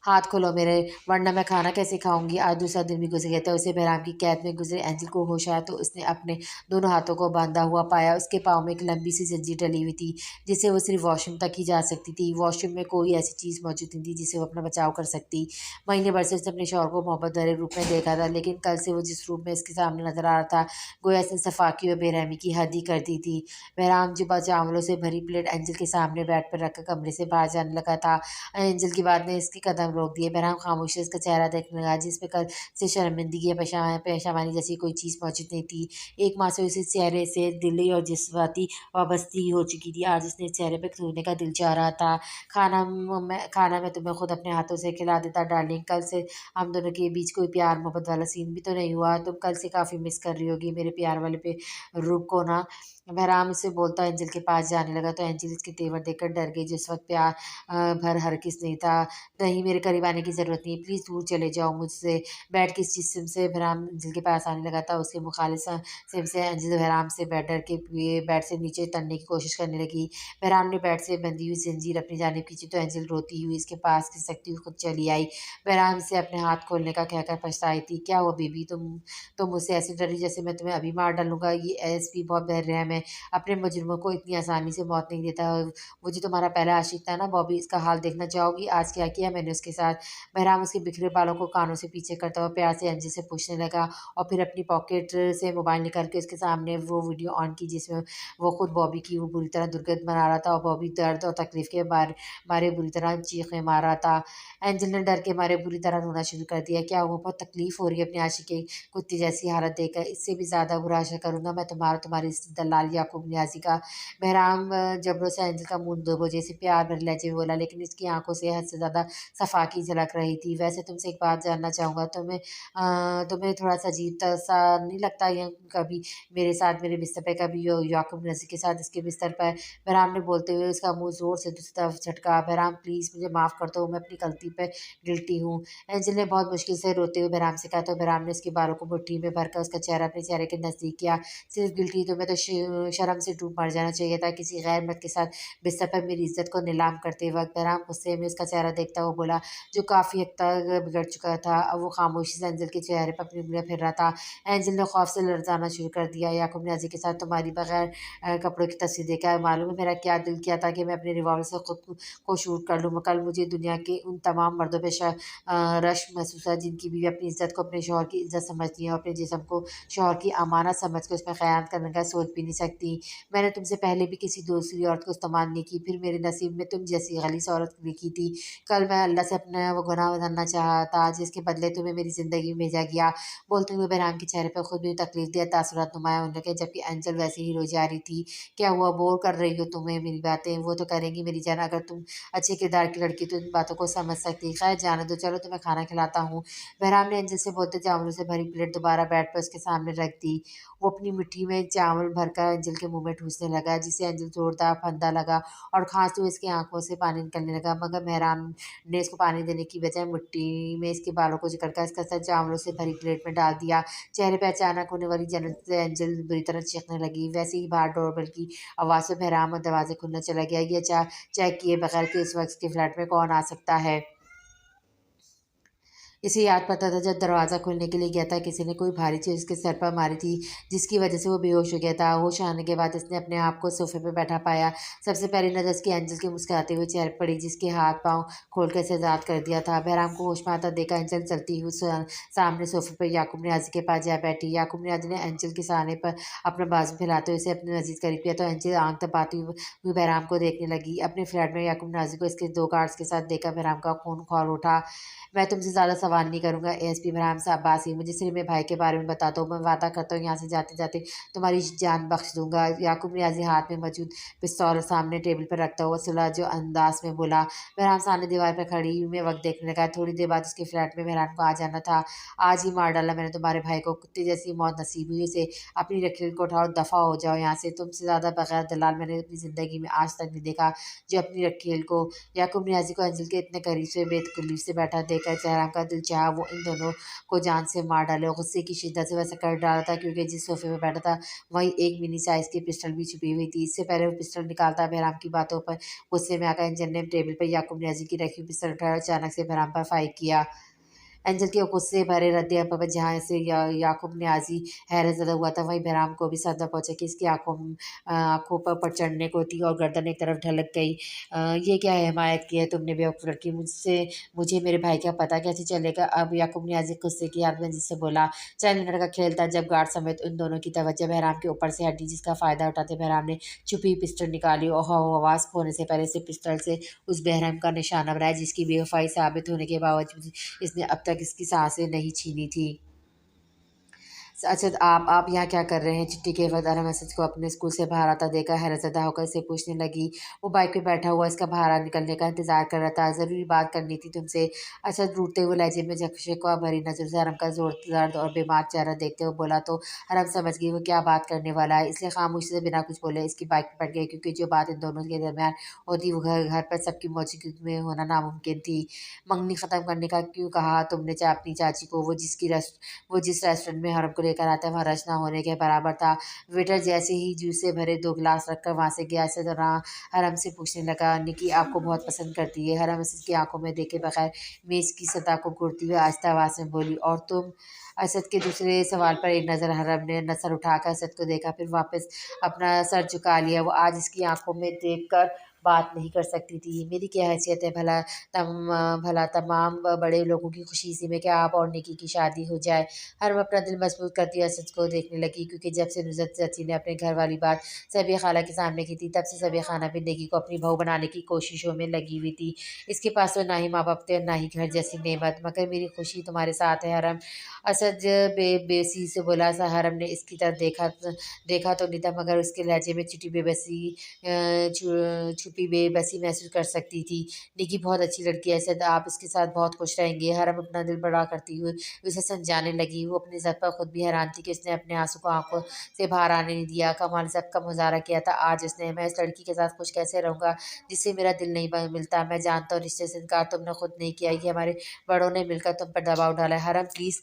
हाथ खोलो मेरे, वरना मैं खाना कैसे खाऊंगी। आज दूसरा दिन भी गुजर गया था, उसे बहराम की कैद में गुजरे। एंजल को होश आया तो उसने अपने दोनों हाथों को बांधा हुआ पाया। उसके पाँव में एक लंबी सी जंजीर डली हुई थी, जिससे वो सिर्फ वॉशरूम तक ही जा सकती थी। वॉशरूम में कोई ऐसी चीज़ मौजूद नहीं थी जिससे वो अपना बचाव कर सकती। महीने भर से उसने अपने शौहर को मोहब्बत भरे रूप में देखा था, लेकिन कल से वो जिस रूप में इसके सामने नजर आ रहा था, गोया इसने सफाकी और बेरहमी की हद ही कर दी थी। बहराम जुबा चावलों से भरी प्लेट एंजल के सामने बेड पर रखकर कमरे से बाहर जाने लगा था। एंजल की बात ने इसके कदम रोक दिए। बहराम खामोशी से इसका चेहरा देखने लगा, जिसपे कल से शर्मिंदगी या पेशावानी जैसी कोई चीज़ मौजूद नहीं थी। एक माह से उसे चेहरे से दिली और जज्बाती वाबस्ती हो चुकी थी। आज उसने चेहरे पे छूने का दिल चाह रहा था। खाना मैं तुम्हें खुद अपने हाथों से खिला देता डार्लिंग। कल से हम दोनों के बीच कोई प्यार मोहब्बत वाला सीन भी तो नहीं हुआ। तुम कल से काफ़ी मिस कर रही होगी मेरे प्यार वाले पे रूप को ना। बहराम इससे बोलता एंजल के पास जाने लगा तो एंजल इसके तेवर देखकर डर गई। जिस वक्त प्यार भर हरगिज़ नहीं था। नहीं, मेरे करीब आने की ज़रूरत नहीं, प्लीज़ दूर चले जाओ मुझसे। बेड की जिस्म से बहराम एंजल के पास आने लगा था। उसके मुखालिफ सिम से एंजल बहराम से डर के बेड से नीचे उतरने की कोशिश करने लगी। बहराम ने बेड से बंधी हुई जंजीर अपनी जानिब खींची तो एंजल रोती हुई इसके पास खिसकती हुई खुद चली आई। बहराम से अपने हाथ खोलने का कहकर पछताई थी। क्या हुआ बीबी, तुम मुझसे ऐसे डरी जैसे मैं तुम्हें अभी मार डालूंगा। ये एसपी बहुत बेरहम है, अपने मुजरिमों को इतनी आसानी से मौत नहीं देता। वो जो तुम्हारा पहला आशिक था ना बॉबी, इसका हाल देखना चाहोगी आज क्या किया मैंने उसके साथ। बहराम उसके बिखरे बालों को कानों से पीछे करता हुआ प्यार से एंजल से पूछने लगा और फिर अपनी पॉकेट से मोबाइल निकाल के उसके सामने वो वीडियो ऑन की जिसमें वो खुद बॉबी की वो बुरी तरह दुर्गंध बना रहा था और बॉबी दर्द और तकलीफ के मारे बुरी तरह चीखें मार रहा था। एंजल ने डर के मारे बुरी तरह रोना शुरू कर दिया। क्या वो बहुत तकलीफ हो रही है अपनी आशिक की कुत्ती जैसी हालत देखकर। इससे भी ज़्यादा बुरा आशा करूँगा मैं तुम्हारी इस दलाल याकूब नियाज़ी का। बहराम जबरों से एंजल का मुंह दो वजह से प्यार भरे लहजे में बोला, लेकिन इसकी आंखों से हद से ज़्यादा सफाकी झलक रही थी। वैसे तुमसे एक बात जानना चाहूँगा, तुम्हें थोड़ा सा अजीब सा नहीं लगता ये कभी मेरे साथ मेरे बिस्तर पे कभी याकूब नज़ी के साथ इसके बिस्तर पर। बहराम ने बोलते हुए उसका मुंह जोर से दूसरी तरफ झटका। बहराम प्लीज़ मुझे माफ़ कर दो, मैं अपनी गलती पे गिल्टी हूँ। एंजल ने बहुत मुश्किल से रोते हुए बहराम से कहा तो बहराम ने उसके बालों को मुट्ठी में भरकर उसका चेहरा अपने चेहरे के नज़दीक किया। सिर्फ गिल्टी, तुम्हें तो शर्म से डूब मर जाना चाहिए था किसी गैर मर्द के साथ बिस्तर पर मेरी इज्जत को नीलाम करते वक्त। बहराम गुस्से में उसका चेहरा देखता हुआ बोला, जो काफ़ी हद तक बिगड़ चुका था। अब वो खामोशी से एंजल के चेहरे पर अपनी उंगलियां फिर रहा था। एंजल ने खौफ से लड़जाना शुरू कर दिया। याकूब नियाज़ी के साथ तुम्हारी बगैर कपड़ों की तस्वीर देखा, मालूम है मेरा क्या दिल किया था कि मैं अपने रिवॉल्वर से खुद को शूट कर लूँ। कल मुझे दुनिया के उन तमाम मर्दों पे रश्क महसूस है जिनकी बीवी अपनी इज्जत को अपने शौहर की इज्जत समझती है और अपने जिस्म को शौहर की अमानत समझ कर उसमें ख़यानत करने का सोच भी नहीं सकती। मैंने तुमसे पहले भी किसी दूसरी औरत को इस्तेमाल नहीं की, फिर मेरे नसीब में तुम जैसी गलीस औरत लिखी थी। कल मैं अल्लाह से अपना वो गुनाह बदलना चाहता, जिसके बदले तुम्हें मेरी ज़िंदगी में भेजा गया। बोलते हुए बहराम के चेहरे पर खुद भी तकलीफ दिया तासुरात नुमाया होने लगे, जबकि एंजल वैसे ही रोई जा रही थी। क्या हुआ, बोर कर रही हो तुम्हें मेरी बातें? वो तो करेंगी मेरी जान, अगर तुम अच्छे किरदार की लड़की तो इन बातों को समझ सकती। खैर जाने दो, चलो तुम्हें खाना खिलाता हूँ। बहराम ने एंजल से बोलते चावलों से भरी प्लेट दोबारा बेड पर उसके सामने रख दी। वो अपनी मिट्टी में चावल भरकर एंजल के मुंह में ठूसने लगा, जिसे एंजल जोरदार फंदा लगा और खांसते हुए इसकी आंखों से पानी निकलने लगा। मगर बहराम ने इसको पानी देने की बजाय मिट्टी में इसके बालों को जकड़कर इसका सर चावलों से भरी प्लेट में डाल दिया। चेहरे पर अचानक होने वाली जन्नत से एंजल बुरी तरह चीखने लगी। वैसे ही बाहर डोरबेल की आवाज़ से बहराम और दरवाजे खुलना चला गया। ये चेक किए बगैर कि इस वक्त के फ्लैट में कौन आ सकता है। इसे याद पड़ता था जब दरवाज़ा खोलने के लिए गया था किसी ने कोई भारी चीज़ उसके सर पर मारी थी, जिसकी वजह से वो बेहोश हो गया था। होश आने के बाद इसने अपने आप को सोफे पर बैठा पाया। सबसे पहली नज़र उसकी एंजल के मुस्कुराते हुए चेहरे पर पड़ी, जिसके हाथ पाँव खोल कर इसे आज़ाद कर दिया था। बहराम को होश में आता देखा एंजल चलती हुई सामने सोफे पर याकूब नियाज़ी के पास जा बैठी। याकूब नियाज़ी ने एंजल के सहारे पर अपना बाजू फैलाते हुए उसे अपने मजीद करीब किया तो एंजल आंख दबाती हुई बहराम को देखने लगी। अपने फ्लैट में याकूब नियाज़ी को इसके दो गार्ड्स के साथ देखकर बहराम का खून खौल उठा। मैं तुमसे ज़्यादा सवाल नहीं करूँगा एएसपी बहराम साहब अब्बासी, मुझे सिर्फ मेरे भाई के बारे में बता दो। मैं वादा करता हूँ यहाँ से जाते जाते तुम्हारी जान बख्श दूंगा। याकूब नियाज़ी हाथ में मौजूद पिस्तौल सामने टेबल पर रखता हुआ सुलह जो अंदाज में बोला। बहराम सामने दीवार पर खड़ी में वक्त देखने लगा। थोड़ी देर बाद उसके फ्लैट में बहराम को आ जाना था। आज ही मार डाला मैंने तुम्हारे भाई को, कुत्ते जैसी मौत नसीब हुई से अपनी रखील को उठाओ, दफ़ा हो जाओ यहाँ से। तुमसे ज़्यादा बगैर दलाल मैंने अपनी ज़िंदगी में आज तक नहीं देखा जो अपनी रखील को। याकूब नियाज़ी को एंजल के इतने करीब से बेतकलीफ से बैठा देखकर बहराम का दिल चाहा वो इन दोनों को जान से मार डाले। गुस्से की शिद्दत से वैसा कर डाला था क्योंकि जिस सोफ़े पे बैठा था वहीं एक मिनी साइज़ की पिस्टल भी छुपी हुई थी। इससे पहले वो पिस्टल निकालता बहराम की बातों पर गुस्से में आकर एंजल ने टेबल पर याकूब नियाज़ी की रखी हुई पिस्टल उठाया और अचानक से बहराम पर फायर किया। एंजल के गुस्से भरे रद्द-ए-अमल जहाँ से याकूब नियाज़ी हैरतज़दा हुआ था, वहीं बहराम को भी सदमा पहुँचा कि इसकी आँखों पर चढ़ने को थी और गर्दन एक तरफ ढलक गई। ये क्या हिमायत की है तुमने बेवकूफ़ लड़की, मुझे मेरे भाई का पता कैसे चलेगा? अब याकूब नियाज़ी गुस्से की हालत में जिससे बोला, चल मिनट का खेल था जब गार्ड समेत उन दोनों की तवज्जो बहराम के ऊपर से हटी, जिसका फ़ायदा उठाते बहराम ने छुपी हुई पिस्टल निकाली और आवाज़ होने से पहले से पिस्टल से उस बहरम का निशाना बनाया, जिसकी बेवफ़ाई साबित होने के बावजूद इसने अब तक इसकी सांसें नहीं छीनी थी। अच्छा, तो आप यहाँ क्या कर रहे हैं? चिट्ठी के वक़्त अना मैसेज को अपने स्कूल से बाहर आता देखा, हैरतज़दा होकर इसे पूछने लगी। वो बाइक पे बैठा हुआ इसका बाहर निकलने का इंतज़ार कर रहा था। ज़रूरी बात करनी थी तुमसे। अच्छा, रूठते हुए लहजे में शिकवा भरी नज़र से हरम का ज़ोर दर्द और बीमार चेहरा देखते हुए बोला तो हरम समझ गई वो क्या बात करने वाला है, इसलिए खामोशी से बिना कुछ बोले इसकी बाइक पे बैठ गई क्योंकि जो बात इन दोनों के दरमियान होती वो घर पर सबकी मौजूदगी में होना नामुमकिन थी। मंगनी ख़त्म करने का क्यों कहा तुमने अपनी चाची को? वो जिस रेस्टोरेंट में हरम को लेकर आता है वहाँ रश ना होने के बराबर था। वेटर जैसे ही जूस से भरे 2 गिलास रखकर वहाँ से गया, असद हरम से पूछने लगा, निकी आपको बहुत पसंद करती है? हरम असद की आंखों में देखे बगैर मेज़ की सतह को घूरती हुई आहिस्ता आवाज़ में बोली, और तुम? असद के दूसरे सवाल पर एक नज़र हरम ने सर उठाकर असद को देखा, फिर वापस अपना सर झुका लिया। वो आज इसकी आंखों में देखकर बात नहीं कर सकती थी। मेरी क्या हैसियत है भला तमाम बड़े लोगों की खुशी इसी में कि आप और निकी की शादी हो जाए। हरम अपना दिल मजबूत करती असद को देखने लगी क्योंकि जब से नुसरत चाची ने अपने घर वाली बात सबिया खाला के सामने की थी, तब से सबिया खाला भी निकी को अपनी बहू बनाने की कोशिशों में लगी हुई थी। इसके पास तो ना ही माँ बाप थे और ना ही घर जैसी नेमत, मगर मेरी खुशी तुम्हारे साथ है हरम। असद बेबसी से बोला सा। हरम ने इसकी तरफ देखा तो नहीं था, मगर उसके लहजे में छुपी बेबसी महसूस कर सकती थी। निकी बहुत अच्छी लड़की है सद, आप इसके साथ बहुत खुश रहेंगे। हरम अपना दिल बड़ा करती हुई उसे समझाने लगी। वो अपनी ज़द पर खुद भी हैरान थी कि उसने अपने आंसू को आंखों से बाहर आने नहीं दिया। कमाल ज़द का मुजाहरा किया था आज उसने। मैं इस लड़की के साथ खुश कैसे रहूँगा जिससे मेरा दिल नहीं मिलता। मैं जानता हूँ रिश्ते से इनकार तुमने खुद नहीं किया, ये हमारे बड़ों ने मिलकर तुम पर दबाव डाला है। हरम प्लीज़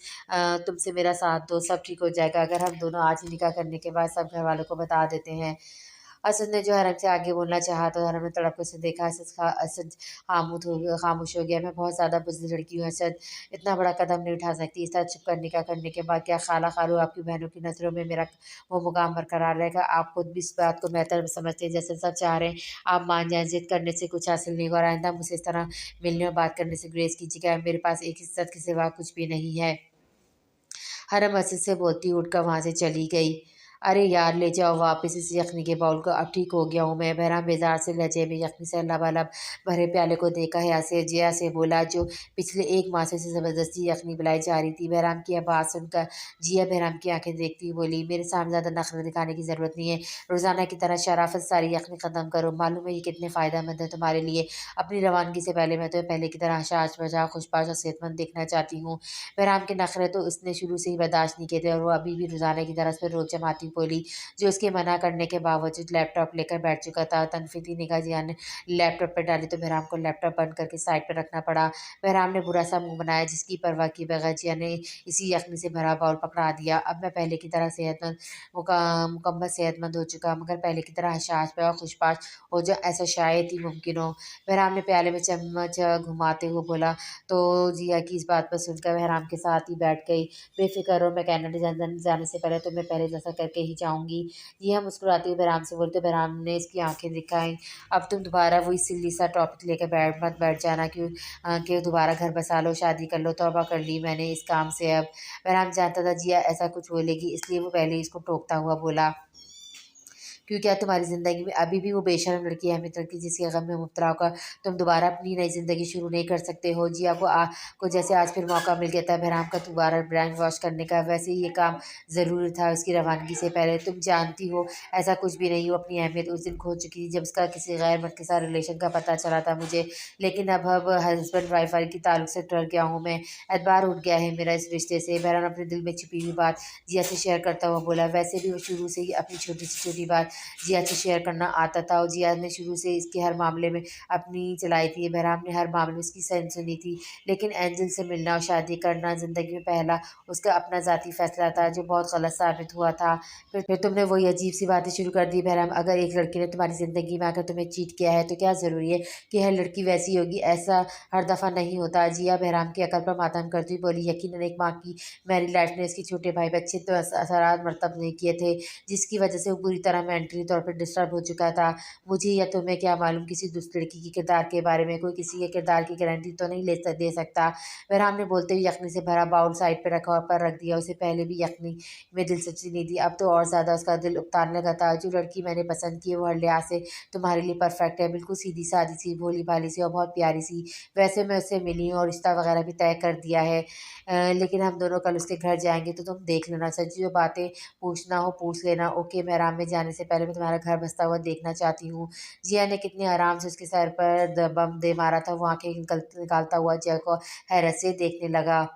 तुमसे मेरा साथ दो, सब ठीक हो जाएगा अगर हम दोनों आज ही निकाह करने के बाद सब घर वालों को बता देते हैं। असद ने जो हरम से आगे बोलना चाहा तो हरम ने तड़प कर उसे देखा। असद खामोश हो गया। मैं बहुत ज़्यादा बुज़दिल लड़की हूँ असद, इतना बड़ा कदम नहीं उठा सकती। इस तरह छुपकर निकाह करने के बाद क्या खाला खालू आपकी बहनों की नज़रों में मेरा वो मुकाम बरकरार रहेगा? आप खुद भी इस बात को बेहतर समझते हैं जैसे सब चाह रहे हैं आप मान जाएं। ज़िद करने से कुछ हासिल नहीं होगा। आइंदा मुझसे इस तरह मिलने और बात करने से गुरेज़ कीजिएगा। मेरे पास एक इज़्ज़त के सिवा कुछ भी नहीं है। हरम मस्जिद से बोलती उठकर वहाँ से चली गई। अरे यार ले जाओ वापस इस यखनी के बाउल को, अब ठीक हो गया हूँ मैं। बहरहाल बेजार से लहजे में यखनी से लबालब भरे प्याले को देखा है से जिया से बोला, जो पिछले 1 माह से ज़बरदस्ती यखनी पिलाई जा रही थी। बहराम की बात सुनकर जिया बहराम की आंखें देखती हुई बोली, मेरे सामने ज़्यादा नखरे दिखाने की ज़रूरत नहीं है। रोज़ाना की तरह शराफत सारी यखनी ख़त्म करो। मालूम है ये कितने फ़ायदेमंद है तुम्हारे लिए। अपनी रवानगी से पहले मैं तुम्हें पहले की तरह शाज बजा खुशबाश और सेहतमंद देखना चाहती हूँ। बहराम के नखरे तो उसने शुरू से ही बर्दाश्त नहीं किए थे और वो अभी भी रोज़ाना की तरह उस पर रोज़ जमाती बोली, जो उसके मना करने के बावजूद लैपटॉप लेकर बैठ चुका था। तनफीती निगाह जिया ने लैपटॉप पर डाली तो बहराम को लैपटॉप बंद करके साइड पर रखना पड़ा। बहराम ने बुरा सा मुँह बनाया, जिसकी परवाह किए बगैर जिया ने इसी यखनी से भरा बाउल पकड़ा दिया। अब मैं पहले की तरह मुकम्मल सेहतमंद हो चुका, मगर पहले की तरह हशाश पे और खुशपाश हो जाऊं ऐसा शायद ही मुमकिन हो। बहराम ने प्याले में चम्मच घुमाते हुए बोला तो जिया की इस बात पर सुनकर बहराम के साथ ही बैठ गई। बेफिक्र रहो, मैं कनाडा जाने से पहले तुम्हें पहले जैसा करके ही जाऊँगी। जिया मुस्कुराते हुए बहराम से बोली तो बहराम ने इसकी आंखें दिखाई, अब तुम दोबारा वही सिल्ली सा टॉपिक लेकर मत बैठ जाना कि दोबारा घर बसा लो, शादी कर लो। तौबा कर ली मैंने इस काम से अब। बहराम जानता था जिया ऐसा कुछ बोलेगी, इसलिए वो पहले ही इसको टोकता हुआ बोला, क्यों क्या तुम्हारी ज़िंदगी में अभी भी वो बेशर्म लड़की अहमियत लड़की जिसके गम में मुब्तला होकर तुम दोबारा अपनी नई ज़िंदगी शुरू नहीं कर सकते हो? जिया को जैसे आज फिर मौका मिल गया था बहराम का दोबारा ब्रेन वॉश करने का, वैसे ही ये काम ज़रूरी था उसकी रवानगी से पहले। तुम जानती हो ऐसा कुछ भी नहीं, वो अपनी अहमियत उस दिन खो चुकी थी जब उसका किसी गैर मर्द के साथ रिलेशन का पता चला था मुझे। लेकिन अब हस्बैंड वाइफ वाली की ताल्लुक से टल गया हूँ मैं, एतबार उठ गया है मेरा इस रिश्ते से। बहराम अपने दिल में छिपी हुई बात जिया से शेयर करता हुआ बोला, वैसे भी वो शुरू से ही अपनी छोटी से छोटी बात जिया से शेयर करना आता था और जिया ने शुरू से इसके हर मामले में अपनी चलाई थी। बहराम ने हर मामले में इसकी सुनी थी, लेकिन एंजल से मिलना और शादी करना ज़िंदगी में पहला उसका अपना ज़ाती फैसला था, जो बहुत गलत साबित हुआ था। फिर तुमने वही अजीब-सी बातें शुरू कर दी बहरहाल, अगर एक लड़की ने तुम्हारी ज़िंदगी में आकर तुम्हें चीट किया है, तो क्या ज़रूरी है कि हर लड़की वैसी होगी? ऐसा हर दफ़ा नहीं होता। जिया बहराम की अकल पर मातम करती हुई बोली, यकीनन एक माँ की मैरिड लाइफ़ ने उसके छोटे भाई पे अच्छे तो असरात मरतब नहीं किए थे, जिसकी वजह से वो पूरी तरह मेंटली तौर पर डिस्टर्ब हो चुका था। मुझे या तुम्हें क्या मालूम किसी दूसरी लड़की के किरदार के बारे में, कोई किसी के किरदार की गारंटी तो नहीं दे सकता। बहराम ने बोलते हुए यखनी से भरा बाउल साइड पे रख दिया। उसे पहले भी यखनी में दिलचस्पी नहीं थी, अब तो और ज़्यादा उसका दिल उकताने लगा था। जो लड़की मैंने पसंद की है वो हर लिहाज से तुम्हारे लिए परफेक्ट है, बिल्कुल सीधी-सादी सी, भोली-भाली सी और बहुत प्यारी सी। वैसे मैं उससे मिली हूँ और रिश्ता वगैरह भी तय कर दिया है। लेकिन हम दोनों कल उसके घर जाएँगे तो तुम देख लेना। सच्ची जो बातें पूछना हो पूछ लेना। ओके, मेहराब में जाने से पहले मैं तुम्हारा घर बसता हुआ देखना चाहती हूँ। जिया ने कितने आराम से उसके सर पर बम दे मारा था। वो आँखें निकालता हुआ जिया को हैरत से देखने लगा।